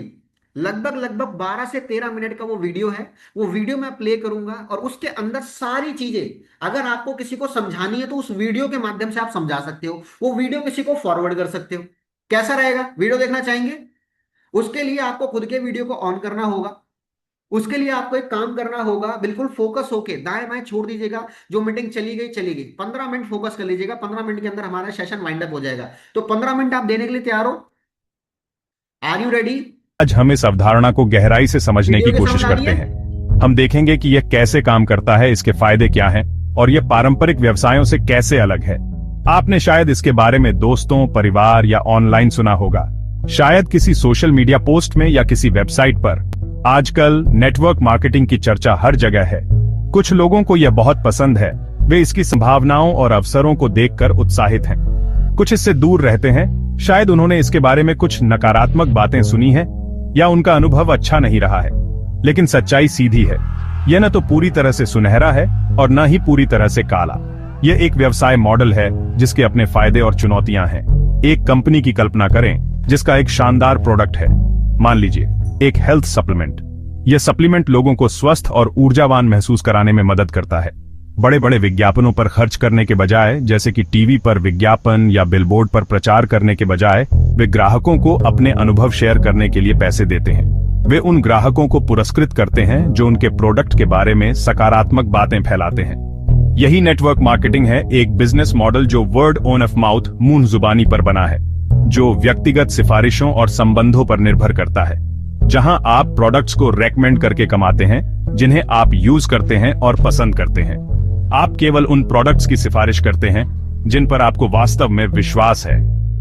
लगभग लगभग 12 से 13 मिनट का वो वीडियो है। वो वीडियो मैं प्ले करूंगा और उसके अंदर सारी चीजें अगर आपको किसी को समझानी है तो उस वीडियो के माध्यम से आप समझा सकते हो, वो वीडियो किसी को फॉरवर्ड कर सकते हो। कैसा रहेगा? वीडियो देखना चाहेंगे? उसके लिए आपको खुद के वीडियो को ऑन करना होगा। उसके लिए आपको एक काम करना होगा, बिल्कुल फोकस होके दाएं बाएं छोड़ दीजिएगा। जो मीटिंग चली गई चली गई, 15 मिनट फोकस कर लीजिएगा। 15 मिनट के अंदर हमारा सेशन वाइंड अप हो जाएगा। तो 15 मिनट आप देने के लिए तैयार हो? Are you ready? आज हम इस अवधारणा को गहराई से समझने की वीडियो की कोशिश समझ आ रही करते है? हैं। हम देखेंगे कि यह कैसे काम करता है, इसके फायदे क्या हैं और यह पारंपरिक व्यवसायों से कैसे अलग है। आपने शायद इसके बारे में दोस्तों, परिवार या ऑनलाइन सुना होगा, शायद किसी सोशल मीडिया पोस्ट में या किसी वेबसाइट पर। आजकल नेटवर्क मार्केटिंग की चर्चा हर जगह है। कुछ लोगों को यह बहुत पसंद है, वे इसकी संभावनाओं और अवसरों को देखकर उत्साहित हैं। कुछ इससे दूर रहते हैं, शायद उन्होंने इसके बारे में कुछ नकारात्मक बातें सुनी हैं या उनका अनुभव अच्छा नहीं रहा है। लेकिन सच्चाई सीधी है, यह न तो पूरी तरह से सुनहरा है और न ही पूरी तरह से काला। यह एक व्यवसाय मॉडल है जिसके अपने फायदे और चुनौतियां हैं। एक कंपनी की कल्पना करें जिसका एक शानदार प्रोडक्ट है, मान लीजिए एक हेल्थ सप्लीमेंट। यह सप्लीमेंट लोगों को स्वस्थ और ऊर्जावान महसूस कराने में मदद करता है। बड़े बड़े विज्ञापनों पर खर्च करने के बजाय, जैसे कि टीवी पर विज्ञापन या बिलबोर्ड पर प्रचार करने के बजाय, वे ग्राहकों को अपने अनुभव शेयर करने के लिए पैसे देते हैं। वे उन ग्राहकों को पुरस्कृत करते हैं जो उनके प्रोडक्ट के बारे में सकारात्मक बातें फैलाते हैं। यही नेटवर्क मार्केटिंग है, एक बिजनेस मॉडल जो वर्ड ऑन ऑफ माउथ, मुंह जुबानी पर बना है, जो व्यक्तिगत सिफारिशों और संबंधों पर निर्भर करता है। जहां आप प्रोडक्ट्स को रेकमेंड करके कमाते हैं जिन्हें आप यूज करते हैं और पसंद करते हैं। आप केवल उन प्रोडक्ट्स की सिफारिश करते हैं जिन पर आपको वास्तव में विश्वास है।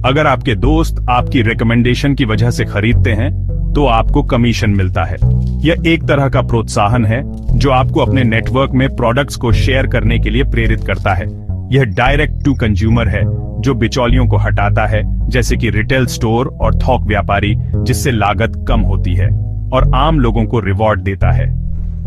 अगर आपके दोस्त आपकी रिकमेंडेशन की वजह से खरीदते हैं तो आपको कमीशन मिलता है। यह एक तरह का प्रोत्साहन है जो आपको अपने नेटवर्क में प्रोडक्ट्स को शेयर करने के लिए प्रेरित करता है। यह डायरेक्ट टू कंज्यूमर है जो बिचौलियों को हटाता है, जैसे कि रिटेल स्टोर और थोक व्यापारी, जिससे लागत कम होती है, और आम लोगों को रिवॉर्ड देता है।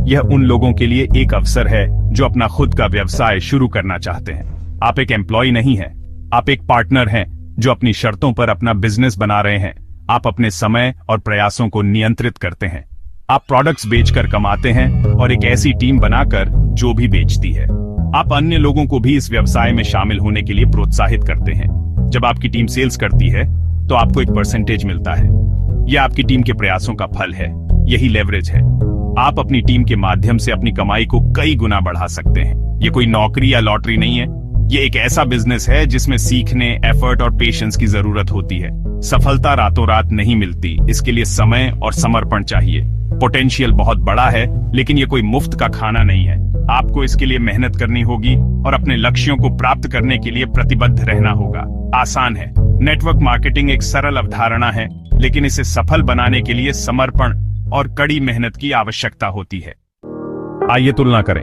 यह उन लोगों के लिए एक अवसर है जो अपना खुद का व्यवसाय शुरू करना चाहते हैं। आप एक एम्प्लॉय नहीं हैं, आप एक पार्टनर हैं जो अपनी शर्तों पर अपना बिजनेस बना रहे हैं। आप अपने समय और प्रयासों को नियंत्रित करते हैं। आप प्रोडक्ट्स बेचकर कमाते हैं और एक ऐसी टीम बनाकर जो भी बेचती है। आप अन्य लोगों को भी इस व्यवसाय में शामिल होने के लिए प्रोत्साहित करते हैं। जब आपकी टीम सेल्स करती है तो आपको एक परसेंटेज मिलता है। यह आपकी टीम के प्रयासों का फल है, यही लेवरेज है। आप अपनी टीम के माध्यम से अपनी कमाई को कई गुना बढ़ा सकते हैं। ये कोई नौकरी या लॉटरी नहीं है, ये एक ऐसा बिजनेस है जिसमें सीखने, एफर्ट और पेशेंस की जरूरत होती है। सफलता रातों रात नहीं मिलती, इसके लिए समय और समर्पण चाहिए। पोटेंशियल बहुत बड़ा है, लेकिन ये कोई मुफ्त का खाना नहीं है। आपको इसके लिए मेहनत करनी होगी और अपने लक्ष्यों को प्राप्त करने के लिए प्रतिबद्ध रहना होगा। आसान है, नेटवर्क मार्केटिंग एक सरल अवधारणा है, लेकिन इसे सफल बनाने के लिए समर्पण और कड़ी मेहनत की आवश्यकता होती है। आइए तुलना करें।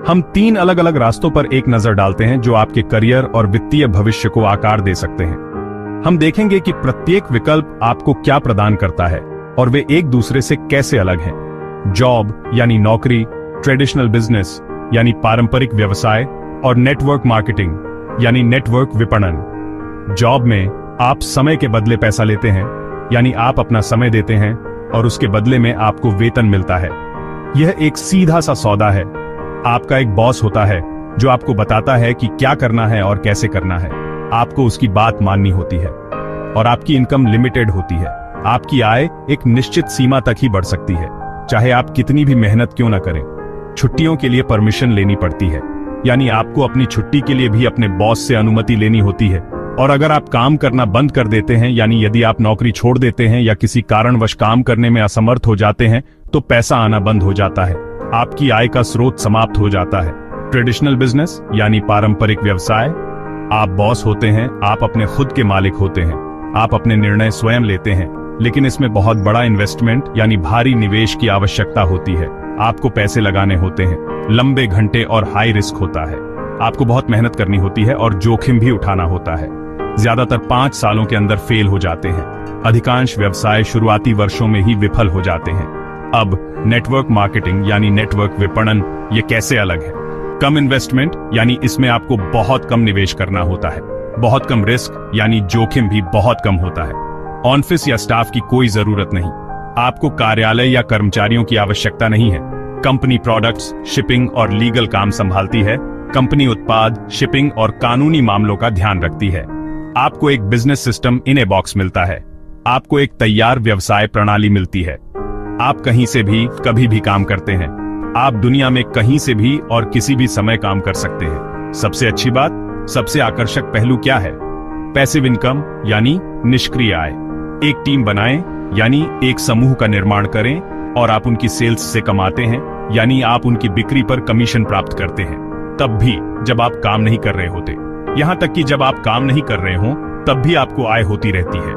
हम 3 अलग अलग रास्तों पर एक नजर डालते हैं जो आपके करियर और वित्तीय भविष्य को आकार दे सकते हैं। हम देखेंगे कि प्रत्येक विकल्प आपको क्या प्रदान करता है और वे एक दूसरे से कैसे अलग हैं। जॉब यानी नौकरी, ट्रेडिशनल बिजनेस यानी पारंपरिक व्यवसाय, और नेटवर्क मार्केटिंग यानी नेटवर्क विपणन। जॉब में आप समय के बदले पैसा लेते हैं, यानी आप अपना समय देते हैं और उसके बदले में आपको वेतन मिलता है। यह एक सीधा सा सौदा है। आपका एक बॉस होता है जो आपको बताता है कि क्या करना है और कैसे करना है। आपको उसकी बात माननी होती है और आपकी इनकम लिमिटेड होती है। आपकी आय एक निश्चित सीमा तक ही बढ़ सकती है, चाहे आप कितनी भी मेहनत क्यों ना करें। छुट्टियों के लिए परमिशन लेनी पड़ती है, यानी आपको अपनी छुट्टी के लिए भी अपने बॉस से अनुमति लेनी होती है। और अगर आप काम करना बंद कर देते हैं, यानी यदि आप नौकरी छोड़ देते हैं या किसी कारणवश काम करने में असमर्थ हो जाते हैं, तो पैसा आना बंद हो जाता है। आपकी आय का स्रोत समाप्त हो जाता है। ट्रेडिशनल बिजनेस यानी पारंपरिक व्यवसाय, आप बॉस होते हैं, आप अपने खुद के मालिक होते हैं, आप अपने निर्णय स्वयं लेते हैं, लेकिन इसमें बहुत बड़ा इन्वेस्टमेंट यानी भारी निवेश की आवश्यकता होती है। आपको पैसे लगाने होते हैं, लंबे घंटे और हाई रिस्क होता है। आपको बहुत मेहनत करनी होती है और जोखिम भी उठाना होता है। ज्यादातर 5 सालों के अंदर फेल हो जाते हैं। अधिकांश व्यवसाय शुरुआती वर्षों में ही विफल हो जाते हैं। अब नेटवर्क मार्केटिंग यानी नेटवर्क विपणन, ये कैसे अलग है? कम इन्वेस्टमेंट यानी इसमें आपको बहुत कम निवेश करना होता है। बहुत कम रिस्क यानी जोखिम भी बहुत कम होता है। ऑफिस या स्टाफ की कोई जरूरत नहीं। आपको कार्यालय या कर्मचारियों की आवश्यकता नहीं है। कंपनी प्रोडक्ट्स, शिपिंग और लीगल काम संभालती है। कंपनी उत्पाद, शिपिंग और कानूनी मामलों का ध्यान रखती है। आपको एक business system in a box मिलता है। आपको एक तैयार व्यवसाय प्रणाली मिलती है। आप कहीं से भी कभी भी काम करते हैं। आप दुनिया में कहीं से भी और किसी भी समय काम कर सकते हैं। सबसे अच्छी बात, सबसे आकर्षक पहलू क्या है? पैसिव इनकम यानी निष्क्रिय आय। एक टीम बनाएं यानी एक समूह का निर्माण करें और आप उनकी सेल्स से कमाते हैं यानी आप उनकी बिक्री पर कमीशन प्राप्त करते हैं, तब भी जब आप काम नहीं कर रहे होते। यहां तक कि जब आप काम नहीं कर रहे हो तब भी आपको आय होती रहती है।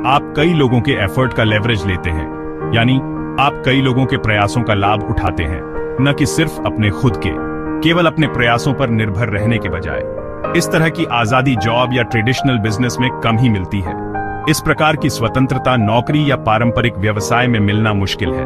आप कई लोगों के एफर्ट का लेवरेज लेते हैं, यानी आप कई लोगों के प्रयासों का लाभ उठाते हैं, न कि सिर्फ अपने खुद के। केवल अपने प्रयासों पर निर्भर रहने के बजाय। इस तरह की आजादी जॉब या ट्रेडिशनल बिजनेस में कम ही मिलती है। इस प्रकार की स्वतंत्रता नौकरी या पारंपरिक व्यवसाय में मिलना मुश्किल है।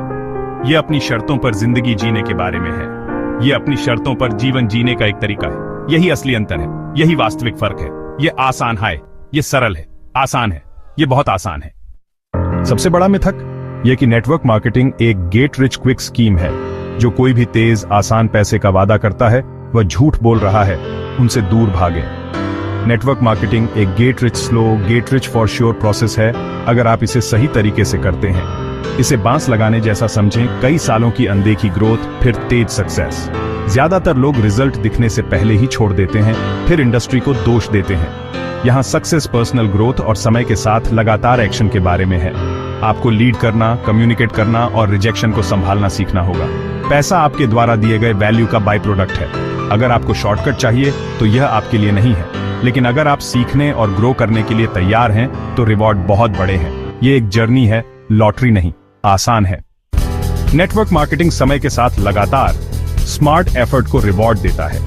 यह अपनी शर्तों पर जिंदगी जीने के बारे में है। यह अपनी शर्तों पर जीवन जीने का एक तरीका है। यही असली अंतर है, यही वास्तविक फर्क है। यह आसान है, यह सरल है, आसान है, यह बहुत आसान है। सबसे बड़ा मिथक यह कि नेटवर्क मार्केटिंग एक गेट रिच क्विक स्कीम है। जो कोई भी तेज आसान पैसे का वादा करता है वह झूठ बोल रहा है, उनसे दूर भागें। नेटवर्क मार्केटिंग एक get rich slow, get rich for sure process है अगर आप इसे सही तरीके से करते हैं। इसे बांस लगाने जैसा समझें, कई सालों की अनदेखी ग्रोथ, फिर तेज सक्सेस। ज्यादातर लोग रिजल्ट दिखने से पहले ही छोड़ देते हैं, फिर इंडस्ट्री को दोष देते हैं। यहाँ सक्सेस पर्सनल ग्रोथ और समय के साथ लगातार एक्शन के बारे में है। आपको लीड करना, कम्युनिकेट करना और रिजेक्शन को संभालना सीखना होगा। पैसा आपके द्वारा दिए गए वैल्यू का बाय प्रोडक्ट है। अगर आपको शॉर्टकट चाहिए तो यह आपके लिए नहीं है, लेकिन अगर आप सीखने और ग्रो करने के लिए तैयार हैं तो रिवॉर्ड बहुत बड़े हैं। ये एक जर्नी है, लॉटरी नहीं, आसान है। नेटवर्क मार्केटिंग समय के साथ लगातार स्मार्ट एफर्ट को रिवॉर्ड देता है।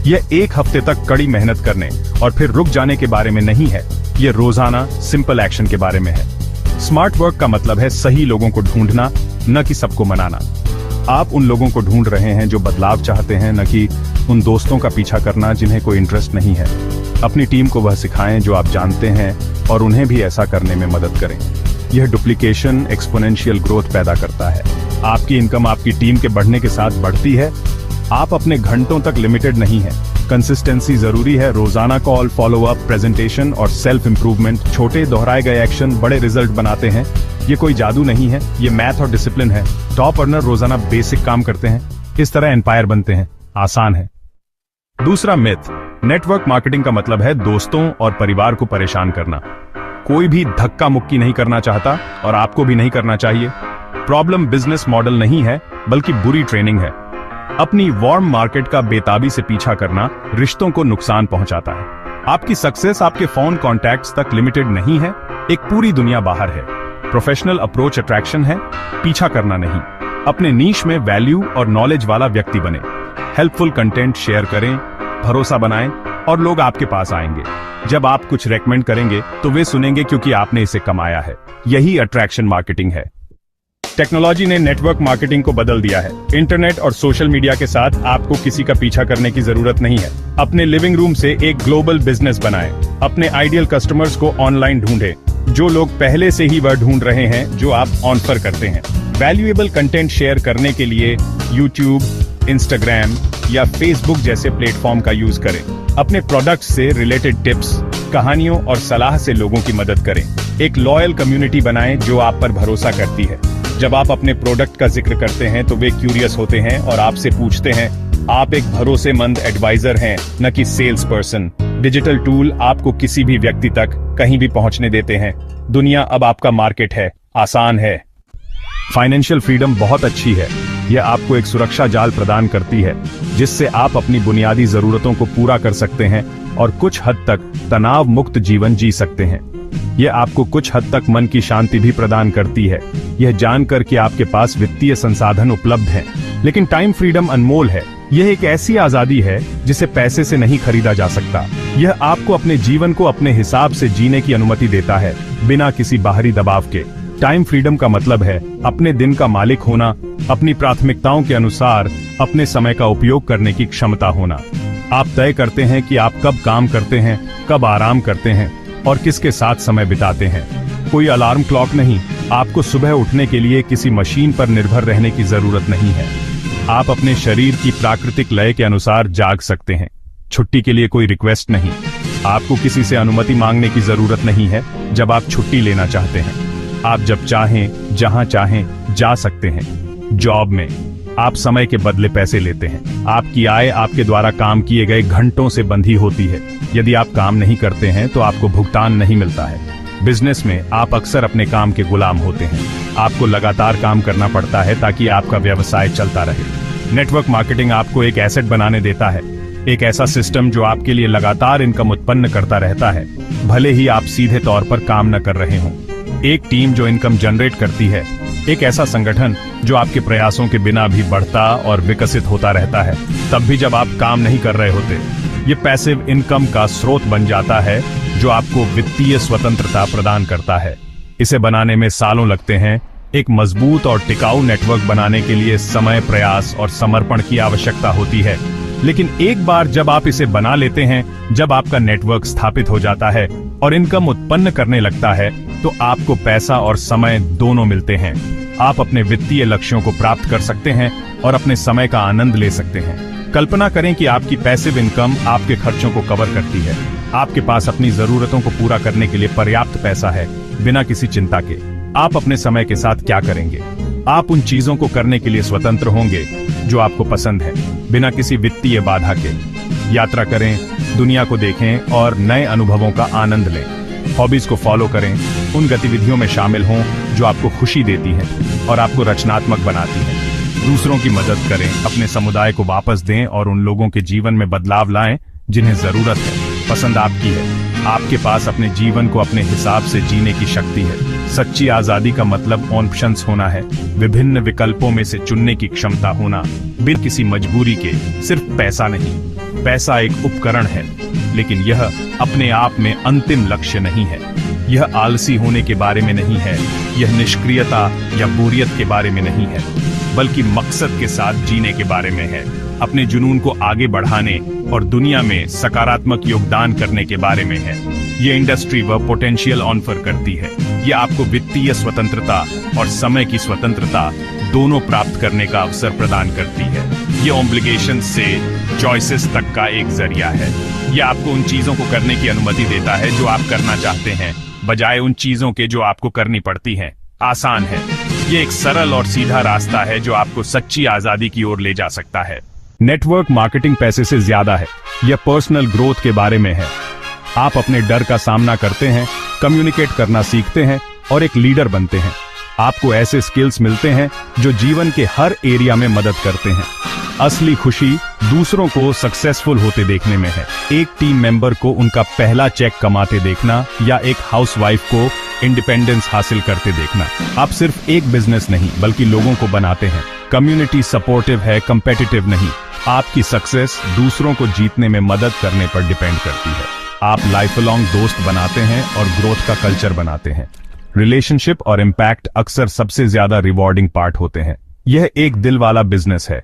यह एक हफ्ते तक कड़ी मेहनत करने और फिर रुक जाने के बारे में नहीं है। यह रोजाना सिंपल एक्शन के बारे में है। स्मार्ट वर्क का मतलब है सही लोगों को ढूंढना, न कि सबको मनाना। आप उन लोगों को ढूंढ रहे हैं जो बदलाव चाहते हैं, न कि उन दोस्तों का पीछा करना जिन्हें कोई इंटरेस्ट नहीं है। अपनी टीम को वह सिखाएं जो आप जानते हैं और उन्हें भी ऐसा करने में मदद करें। यह डुप्लीकेशन एक्सपोनेंशियल ग्रोथ पैदा करता है। आपकी इनकम आपकी टीम के बढ़ने के साथ बढ़ती है। आप अपने घंटों तक लिमिटेड नहीं है। कंसिस्टेंसी जरूरी है। रोजाना कॉल, फॉलो अप, प्रेजेंटेशन और सेल्फ इंप्रूवमेंट, छोटे दोहराए गए एक्शन बड़े रिजल्ट बनाते हैं। ये कोई जादू नहीं है, ये मैथ और डिसिप्लिन है। टॉप अर्नर रोजाना बेसिक काम करते हैं, इस तरह एम्पायर बनते हैं। आसान है। दूसरा मिथ, नेटवर्क मार्केटिंग का मतलब है दोस्तों और परिवार को परेशान करना। कोई भी धक्का मुक्की नहीं करना चाहता और आपको भी नहीं करना चाहिए। प्रॉब्लम बिजनेस मॉडल नहीं है, बल्कि बुरी ट्रेनिंग है। अपनी वार्म मार्केट का बेताबी से पीछा करना रिश्तों को नुकसान पहुंचाता है। आपकी सक्सेस आपके फोन कॉन्टैक्ट्स तक लिमिटेड नहीं है, एक पूरी दुनिया बाहर है। प्रोफेशनल अप्रोच अट्रैक्शन है, पीछा करना नहीं। अपने नीश में वैल्यू और नॉलेज वाला व्यक्ति बने। हेल्पफुल कंटेंट शेयर करें, भरोसा बनाएं और लोग आपके पास आएंगे। जब आप कुछ रेकमेंड करेंगे तो वे सुनेंगे क्योंकि आपने इसे कमाया है। यही अट्रैक्शन मार्केटिंग है। टेक्नोलॉजी ने नेटवर्क मार्केटिंग को बदल दिया है। इंटरनेट और सोशल मीडिया के साथ आपको किसी का पीछा करने की जरूरत नहीं है। अपने लिविंग रूम से एक ग्लोबल बिजनेस बनाएं। अपने आइडियल कस्टमर्स को ऑनलाइन ढूंढें, जो लोग पहले से ही वह ढूंढ रहे हैं जो आप ऑफर करते हैं। वैल्यूएबल कंटेंट शेयर करने के लिए यूट्यूब, इंस्टाग्राम या फेसबुक जैसे प्लेटफॉर्म का यूज करें। अपने प्रोडक्ट्स से रिलेटेड टिप्स, कहानियों और सलाह से लोगों की मदद करें। एक लॉयल कम्युनिटी बनाएं जो आप पर भरोसा करती है। जब आप अपने प्रोडक्ट का जिक्र करते हैं तो वे क्यूरियस होते हैं और आपसे पूछते हैं। आप एक भरोसेमंद एडवाइजर हैं, न कि सेल्स पर्सन। डिजिटल टूल आपको किसी भी व्यक्ति तक कहीं भी पहुंचने देते हैं। दुनिया अब आपका मार्केट है, आसान है। फाइनेंशियल फ्रीडम बहुत अच्छी है। यह आपको एक सुरक्षा जाल प्रदान करती है जिससे आप अपनी बुनियादी जरूरतों को पूरा कर सकते हैं और कुछ हद तक तनाव मुक्त जीवन जी सकते हैं। यह आपको कुछ हद तक मन की शांति भी प्रदान करती है, यह जानकर कि आपके पास वित्तीय संसाधन उपलब्ध हैं। लेकिन टाइम फ्रीडम अनमोल है। यह एक ऐसी आजादी है जिसे पैसे से नहीं खरीदा जा सकता। यह आपको अपने जीवन को अपने हिसाब से जीने की अनुमति देता है, बिना किसी बाहरी दबाव के। टाइम फ्रीडम का मतलब है अपने दिन का मालिक होना, अपनी प्राथमिकताओं के अनुसार अपने समय का उपयोग करने की क्षमता होना। आप तय करते हैं कि आप कब काम करते हैं, कब आराम करते हैं और किसके साथ समय बिताते हैं। कोई अलार्म क्लॉक नहीं, आपको सुबह उठने के लिए किसी मशीन पर निर्भर रहने की जरूरत नहीं है। आप अपने शरीर की प्राकृतिक लय के अनुसार जाग सकते हैं। छुट्टी के लिए कोई रिक्वेस्ट नहीं, आपको किसी से अनुमति मांगने की जरूरत नहीं है। जब आप छुट्टी लेना चाहते हैं, आप जब चाहें जहां चाहें जा सकते हैं। जॉब में आप समय के बदले पैसे लेते हैं। आपकी आय आपके द्वारा काम किए गए घंटों से बंधी होती है। यदि आप काम नहीं करते हैं तो आपको भुगतान नहीं मिलता है। बिजनेस में आप अक्सर अपने काम के गुलाम होते हैं। आपको लगातार काम करना पड़ता है ताकि आपका व्यवसाय चलता रहे। नेटवर्क मार्केटिंग आपको एक एसेट बनाने देता है, एक ऐसा सिस्टम जो आपके लिए लगातार इनकम उत्पन्न करता रहता है, भले ही आप सीधे तौर पर काम न कर रहे हों। एक टीम जो इनकम जनरेट करती है, एक ऐसा संगठन जो आपके प्रयासों के बिना भी बढ़ता और विकसित होता रहता है, तब भी जब आप काम नहीं कर रहे होते। ये पैसिव इनकम का स्रोत बन जाता है जो आपको वित्तीय स्वतंत्रता प्रदान करता है। इसे बनाने में सालों लगते हैं। एक मजबूत और टिकाऊ नेटवर्क बनाने के लिए समय, प्रयास और समर्पण की आवश्यकता होती है। लेकिन एक बार जब आप इसे बना लेते हैं, जब आपका नेटवर्क स्थापित हो जाता है और इनकम उत्पन्न करने लगता है, तो आपको पैसा और समय दोनों मिलते हैं। आप अपने वित्तीय लक्ष्यों को प्राप्त कर सकते हैं और अपने समय का आनंद ले सकते हैं। कल्पना करें कि आपकी पैसिव इनकम आपके खर्चों को कवर करती है। आपके पास अपनी जरूरतों को पूरा करने के लिए पर्याप्त पैसा है, बिना किसी चिंता के। आप अपने समय के साथ क्या करेंगे? आप उन चीजों को करने के लिए स्वतंत्र होंगे जो आपको पसंद है, बिना किसी वित्तीय बाधा के। यात्रा करें, दुनिया को देखें और नए अनुभवों का आनंद लें। हॉबीज को फॉलो करें, उन गतिविधियों में शामिल हों जो आपको खुशी देती हैं और आपको रचनात्मक बनाती हैं। दूसरों की मदद करें, अपने समुदाय को वापस दें और उन लोगों के जीवन में बदलाव लाएं जिन्हें जरूरत है। पसंद आपकी है। आपके पास अपने जीवन को अपने हिसाब से जीने की शक्ति है। सच्ची आजादी का मतलब ऑप्शंस होना है, विभिन्न विकल्पों में से चुनने की क्षमता होना, बिना किसी मजबूरी के। सिर्फ पैसा नहीं, पैसा एक उपकरण है, लेकिन यह अपने आप में अंतिम लक्ष्य नहीं है। यह आलसी होने के बारे में नहीं है, यह निष्क्रियता या बोरियत के बारे में नहीं है, बल्कि मकसद के साथ जीने के बारे में है। अपने जुनून को आगे बढ़ाने और दुनिया में सकारात्मक योगदान करने के बारे में है। ये इंडस्ट्री वह पोटेंशियल ऑफर करती है। ये आपको वित्तीय स्वतंत्रता और समय की स्वतंत्रता दोनों प्राप्त करने का अवसर प्रदान करती है। ये ऑब्लिगेशन से चॉइसेस तक का एक जरिया है। ये आपको उन चीजों को करने की अनुमति देता है जो आप करना चाहते हैं, बजाय उन चीजों के जो आपको करनी पड़ती हैं। आसान है। ये एक सरल और सीधा रास्ता है जो आपको सच्ची आजादी की ओर ले जा सकता है। नेटवर्क मार्केटिंग पैसे से ज्यादा है। यह पर्सनल ग्रोथ के बारे में है। आप अपने डर का सामना करते हैं, कम्युनिकेट करना सीखते हैं और एक लीडर बनते हैं। आपको ऐसे स्किल्स मिलते हैं जो जीवन के हर एरिया में मदद करते हैं। असली खुशी दूसरों को सक्सेसफुल होते देखने में है। एक टीम मेंबर को उनका पहला चेक कमाते देखना या एक हाउसवाइफ को इंडिपेंडेंस हासिल करते देखना। आप सिर्फ एक बिजनेस नहीं बल्कि लोगों को बनाते हैं। कम्युनिटी सपोर्टिव है, कंपेटिटिव नहीं। आपकी सक्सेस दूसरों को जीतने में मदद करने पर डिपेंड करती है। आप लाइफ लॉन्ग दोस्त बनाते हैं और ग्रोथ का कल्चर बनाते हैं। रिलेशनशिप और इम्पैक्ट अक्सर सबसे ज्यादा रिवॉर्डिंग पार्ट होते हैं। यह एक दिल वाला बिजनेस है।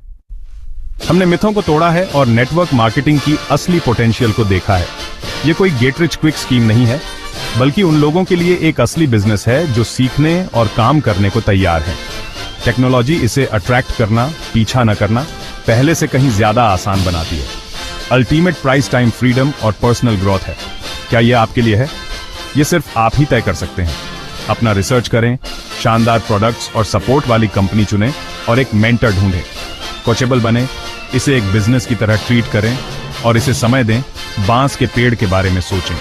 हमने मिथों को तोड़ा है और नेटवर्क मार्केटिंग की असली पोटेंशियल को देखा है। यह कोई गेट रिच क्विक स्कीम नहीं है, बल्कि उन लोगों के लिए एक असली बिजनेस है जो सीखने और काम करने को तैयार हैं। टेक्नोलॉजी इसे अट्रैक्ट करना, पीछा न करना पहले से कहीं ज्यादा आसान बनाती है। अल्टीमेट प्राइस टाइम फ्रीडम और पर्सनल ग्रोथ है। क्या यह आपके लिए है? यह सिर्फ आप ही तय कर सकते हैं। अपना रिसर्च करें, शानदार प्रोडक्ट्स और सपोर्ट वाली कंपनी चुनें और एक मेंटर ढूंढें। कोचेबल बने, इसे एक बिजनेस की तरह ट्रीट करें और इसे समय दें। बांस के पेड़ के बारे में सोचें।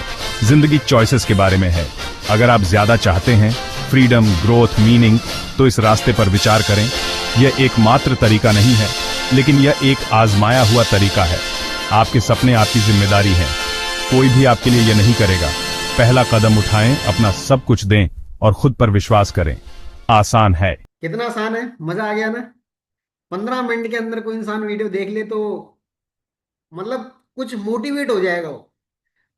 जिंदगी चॉइसेस के बारे में है। अगर आप ज्यादा चाहते हैं, फ्रीडम, ग्रोथ, मीनिंग, तो इस रास्ते पर विचार करें। यह एकमात्र तरीका नहीं है, लेकिन यह एक आजमाया हुआ तरीका है। आपके सपने आपकी जिम्मेदारी हैं। कोई भी आपके लिए यह नहीं करेगा। पहला कदम उठाएं, अपना सब कुछ दें और खुद पर विश्वास करें। आसान है। कितना आसान है, मजा आ गया ना। 15 मिनट के अंदर कोई इंसान वीडियो देख ले तो मतलब कुछ मोटिवेट हो जाएगा वो,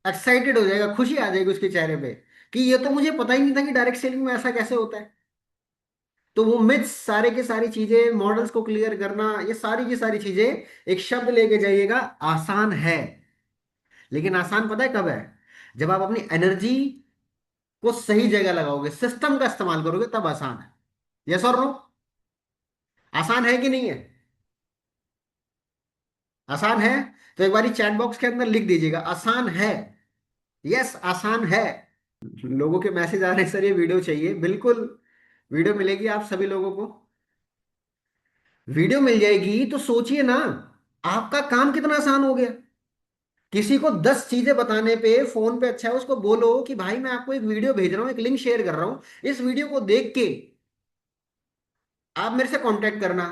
एक्साइटेड हो जाएगा, खुशी आ जाएगी उसके चेहरे पे कि ये तो मुझे पता ही नहीं था कि डायरेक्ट सेलिंग में ऐसा कैसे होता है। तो वो मिथ्स सारे के सारी चीजें, मॉडल्स को क्लियर करना, ये सारी की सारी चीजें एक शब्द लेके जाइएगा, आसान है। लेकिन आसान पता है कब है? जब आप अपनी एनर्जी को सही जगह लगाओगे, सिस्टम का इस्तेमाल करोगे, तब आसान है। यस और नो? आसान है कि नहीं है? आसान है। तो एक बारी चैट बॉक्स के अंदर लिख दीजिएगा, आसान है। यस, आसान है। लोगों के मैसेज आ रहे हैं, सर ये वीडियो चाहिए। बिल्कुल, वीडियो मिलेगी आप सभी लोगों को। वीडियो मिल जाएगी तो सोचिए ना, आपका काम कितना आसान हो गया। किसी को 10 चीजें बताने पे फोन पे अच्छा है उसको बोलो कि भाई मैं आपको एक वीडियो भेज रहा हूं, एक लिंक शेयर कर रहा हूं, इस वीडियो को देख के आप मेरे से कांटेक्ट करना।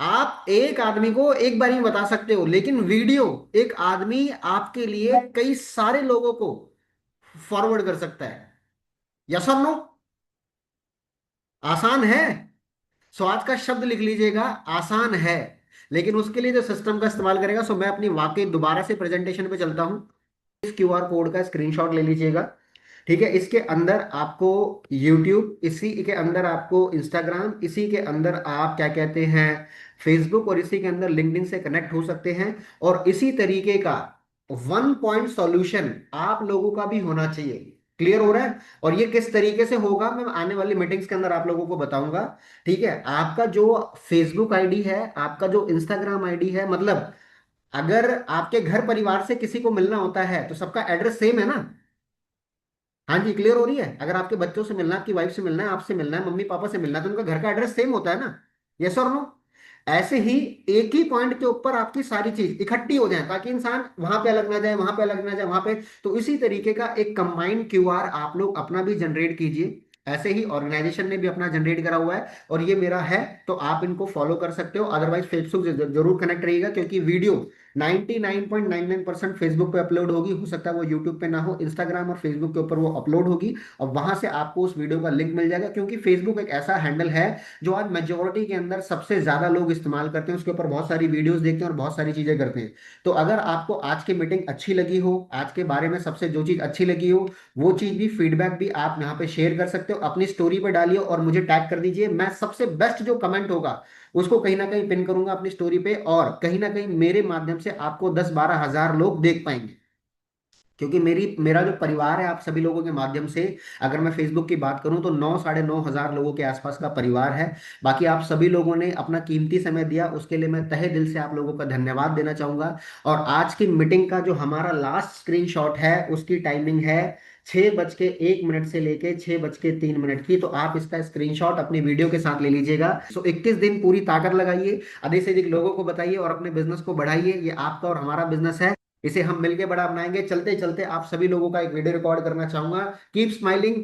आप एक आदमी को एक बार में बता सकते हो, लेकिन वीडियो, एक आदमी आपके लिए कई सारे लोगों को फॉरवर्ड कर सकता है। यस और नो? आसान है। सो आज का शब्द लिख लीजिएगा, आसान है। लेकिन उसके लिए जो सिस्टम का इस्तेमाल करेगा, सो मैं अपनी वाकई दोबारा से प्रेजेंटेशन पे चलता हूं। इस क्यूआर कोड का स्क्रीनशॉट ले लीजिएगा। ठीक है, इसके अंदर आपको YouTube, इसी के अंदर आपको Instagram, इसी के अंदर आप क्या कहते हैं Facebook, और इसी के अंदर LinkedIn से कनेक्ट हो सकते हैं। और इसी तरीके का 1 पॉइंट सॉल्यूशन आप लोगों का भी होना चाहिए। क्लियर हो रहा है? और ये किस तरीके से होगा मैं आने वाली मीटिंग्स के अंदर आप लोगों को बताऊंगा। ठीक है, आपका जो फेसबुक आईडी है, आपका जो इंस्टाग्राम आईडी है, मतलब अगर आपके घर परिवार से किसी को मिलना होता है तो सबका एड्रेस सेम है ना? हाँ जी, क्लियर हो रही है? अगर आपके बच्चों से मिलना है, आपकी वाइफ से मिलना है, आपसे मिलना है, मम्मी पापा से मिलना है, तो उनका घर का एड्रेस सेम होता है ना? यस और नो? ऐसे ही एक ही पॉइंट के ऊपर आपकी सारी चीज इकट्ठी हो जाए, ताकि इंसान वहां पे अलग ना जाए, वहां पे अलग ना जाए, वहां पे। तो इसी तरीके का एक कंबाइंड क्यूआर आप लोग अपना भी जनरेट कीजिए। ऐसे ही ऑर्गेनाइजेशन ने भी अपना जनरेट करा हुआ है, और ये मेरा है। तो आप इनको फॉलो कर सकते हो। अदरवाइज फेसबुक से जरूर कनेक्ट रहिएगा, क्योंकि वीडियो 99.99% फेसबुक पे अपलोड होगी। हो सकता है वो यूट्यूब पे ना हो, इंस्टाग्राम और फेसबुक के ऊपर वो अपलोड होगी। और वहां से आपको उस वीडियो का लिंक मिल जाएगा, क्योंकि फेसबुक एक ऐसा हैंडल है जो आज मेजोरिटी के अंदर सबसे ज्यादा लोग इस्तेमाल करते हैं। उसके ऊपर बहुत सारी वीडियोस देखते हैं और बहुत सारी चीजें करते हैं। तो अगर आपको आज की मीटिंग अच्छी लगी हो, आज के बारे में सबसे जो चीज अच्छी लगी हो, वो चीज भी, फीडबैक भी आप यहाँ पे शेयर कर सकते हो, अपनी स्टोरी पे डालिए और मुझे टैग कर दीजिए। मैं सबसे बेस्ट जो कमेंट होगा उसको कहीं ना कहीं पिन करूंगा अपनी स्टोरी पे, और कहीं ना कहीं मेरे माध्यम से आपको 10-12 हजार लोग देख पाएंगे। क्योंकि मेरा जो परिवार है, आप सभी लोगों के माध्यम से, अगर मैं फेसबुक की बात करूं तो 9-9.5 हजार लोगों के आसपास का परिवार है। बाकी आप सभी लोगों ने अपना कीमती समय दिया, उसके लिए मैं तहे दिल से आप लोगों का धन्यवाद देना चाहूंगा। और आज की मीटिंग का जो हमारा लास्ट स्क्रीनशॉट है, उसकी टाइमिंग है 6:01 से लेके 6:03 की। तो आप इसका स्क्रीनशॉट अपनी वीडियो के साथ ले लीजिएगा। 21 दिन पूरी ताकत लगाइए, अधिक से अधिक लोगों को बताइए और अपने बिजनेस को बढ़ाइए। ये आपका और हमारा बिजनेस है, इसे हम मिलके बड़ा बनाएंगे। चलते चलते आप सभी लोगों का एक वीडियो रिकॉर्ड करना चाहूंगा। Keep smiling,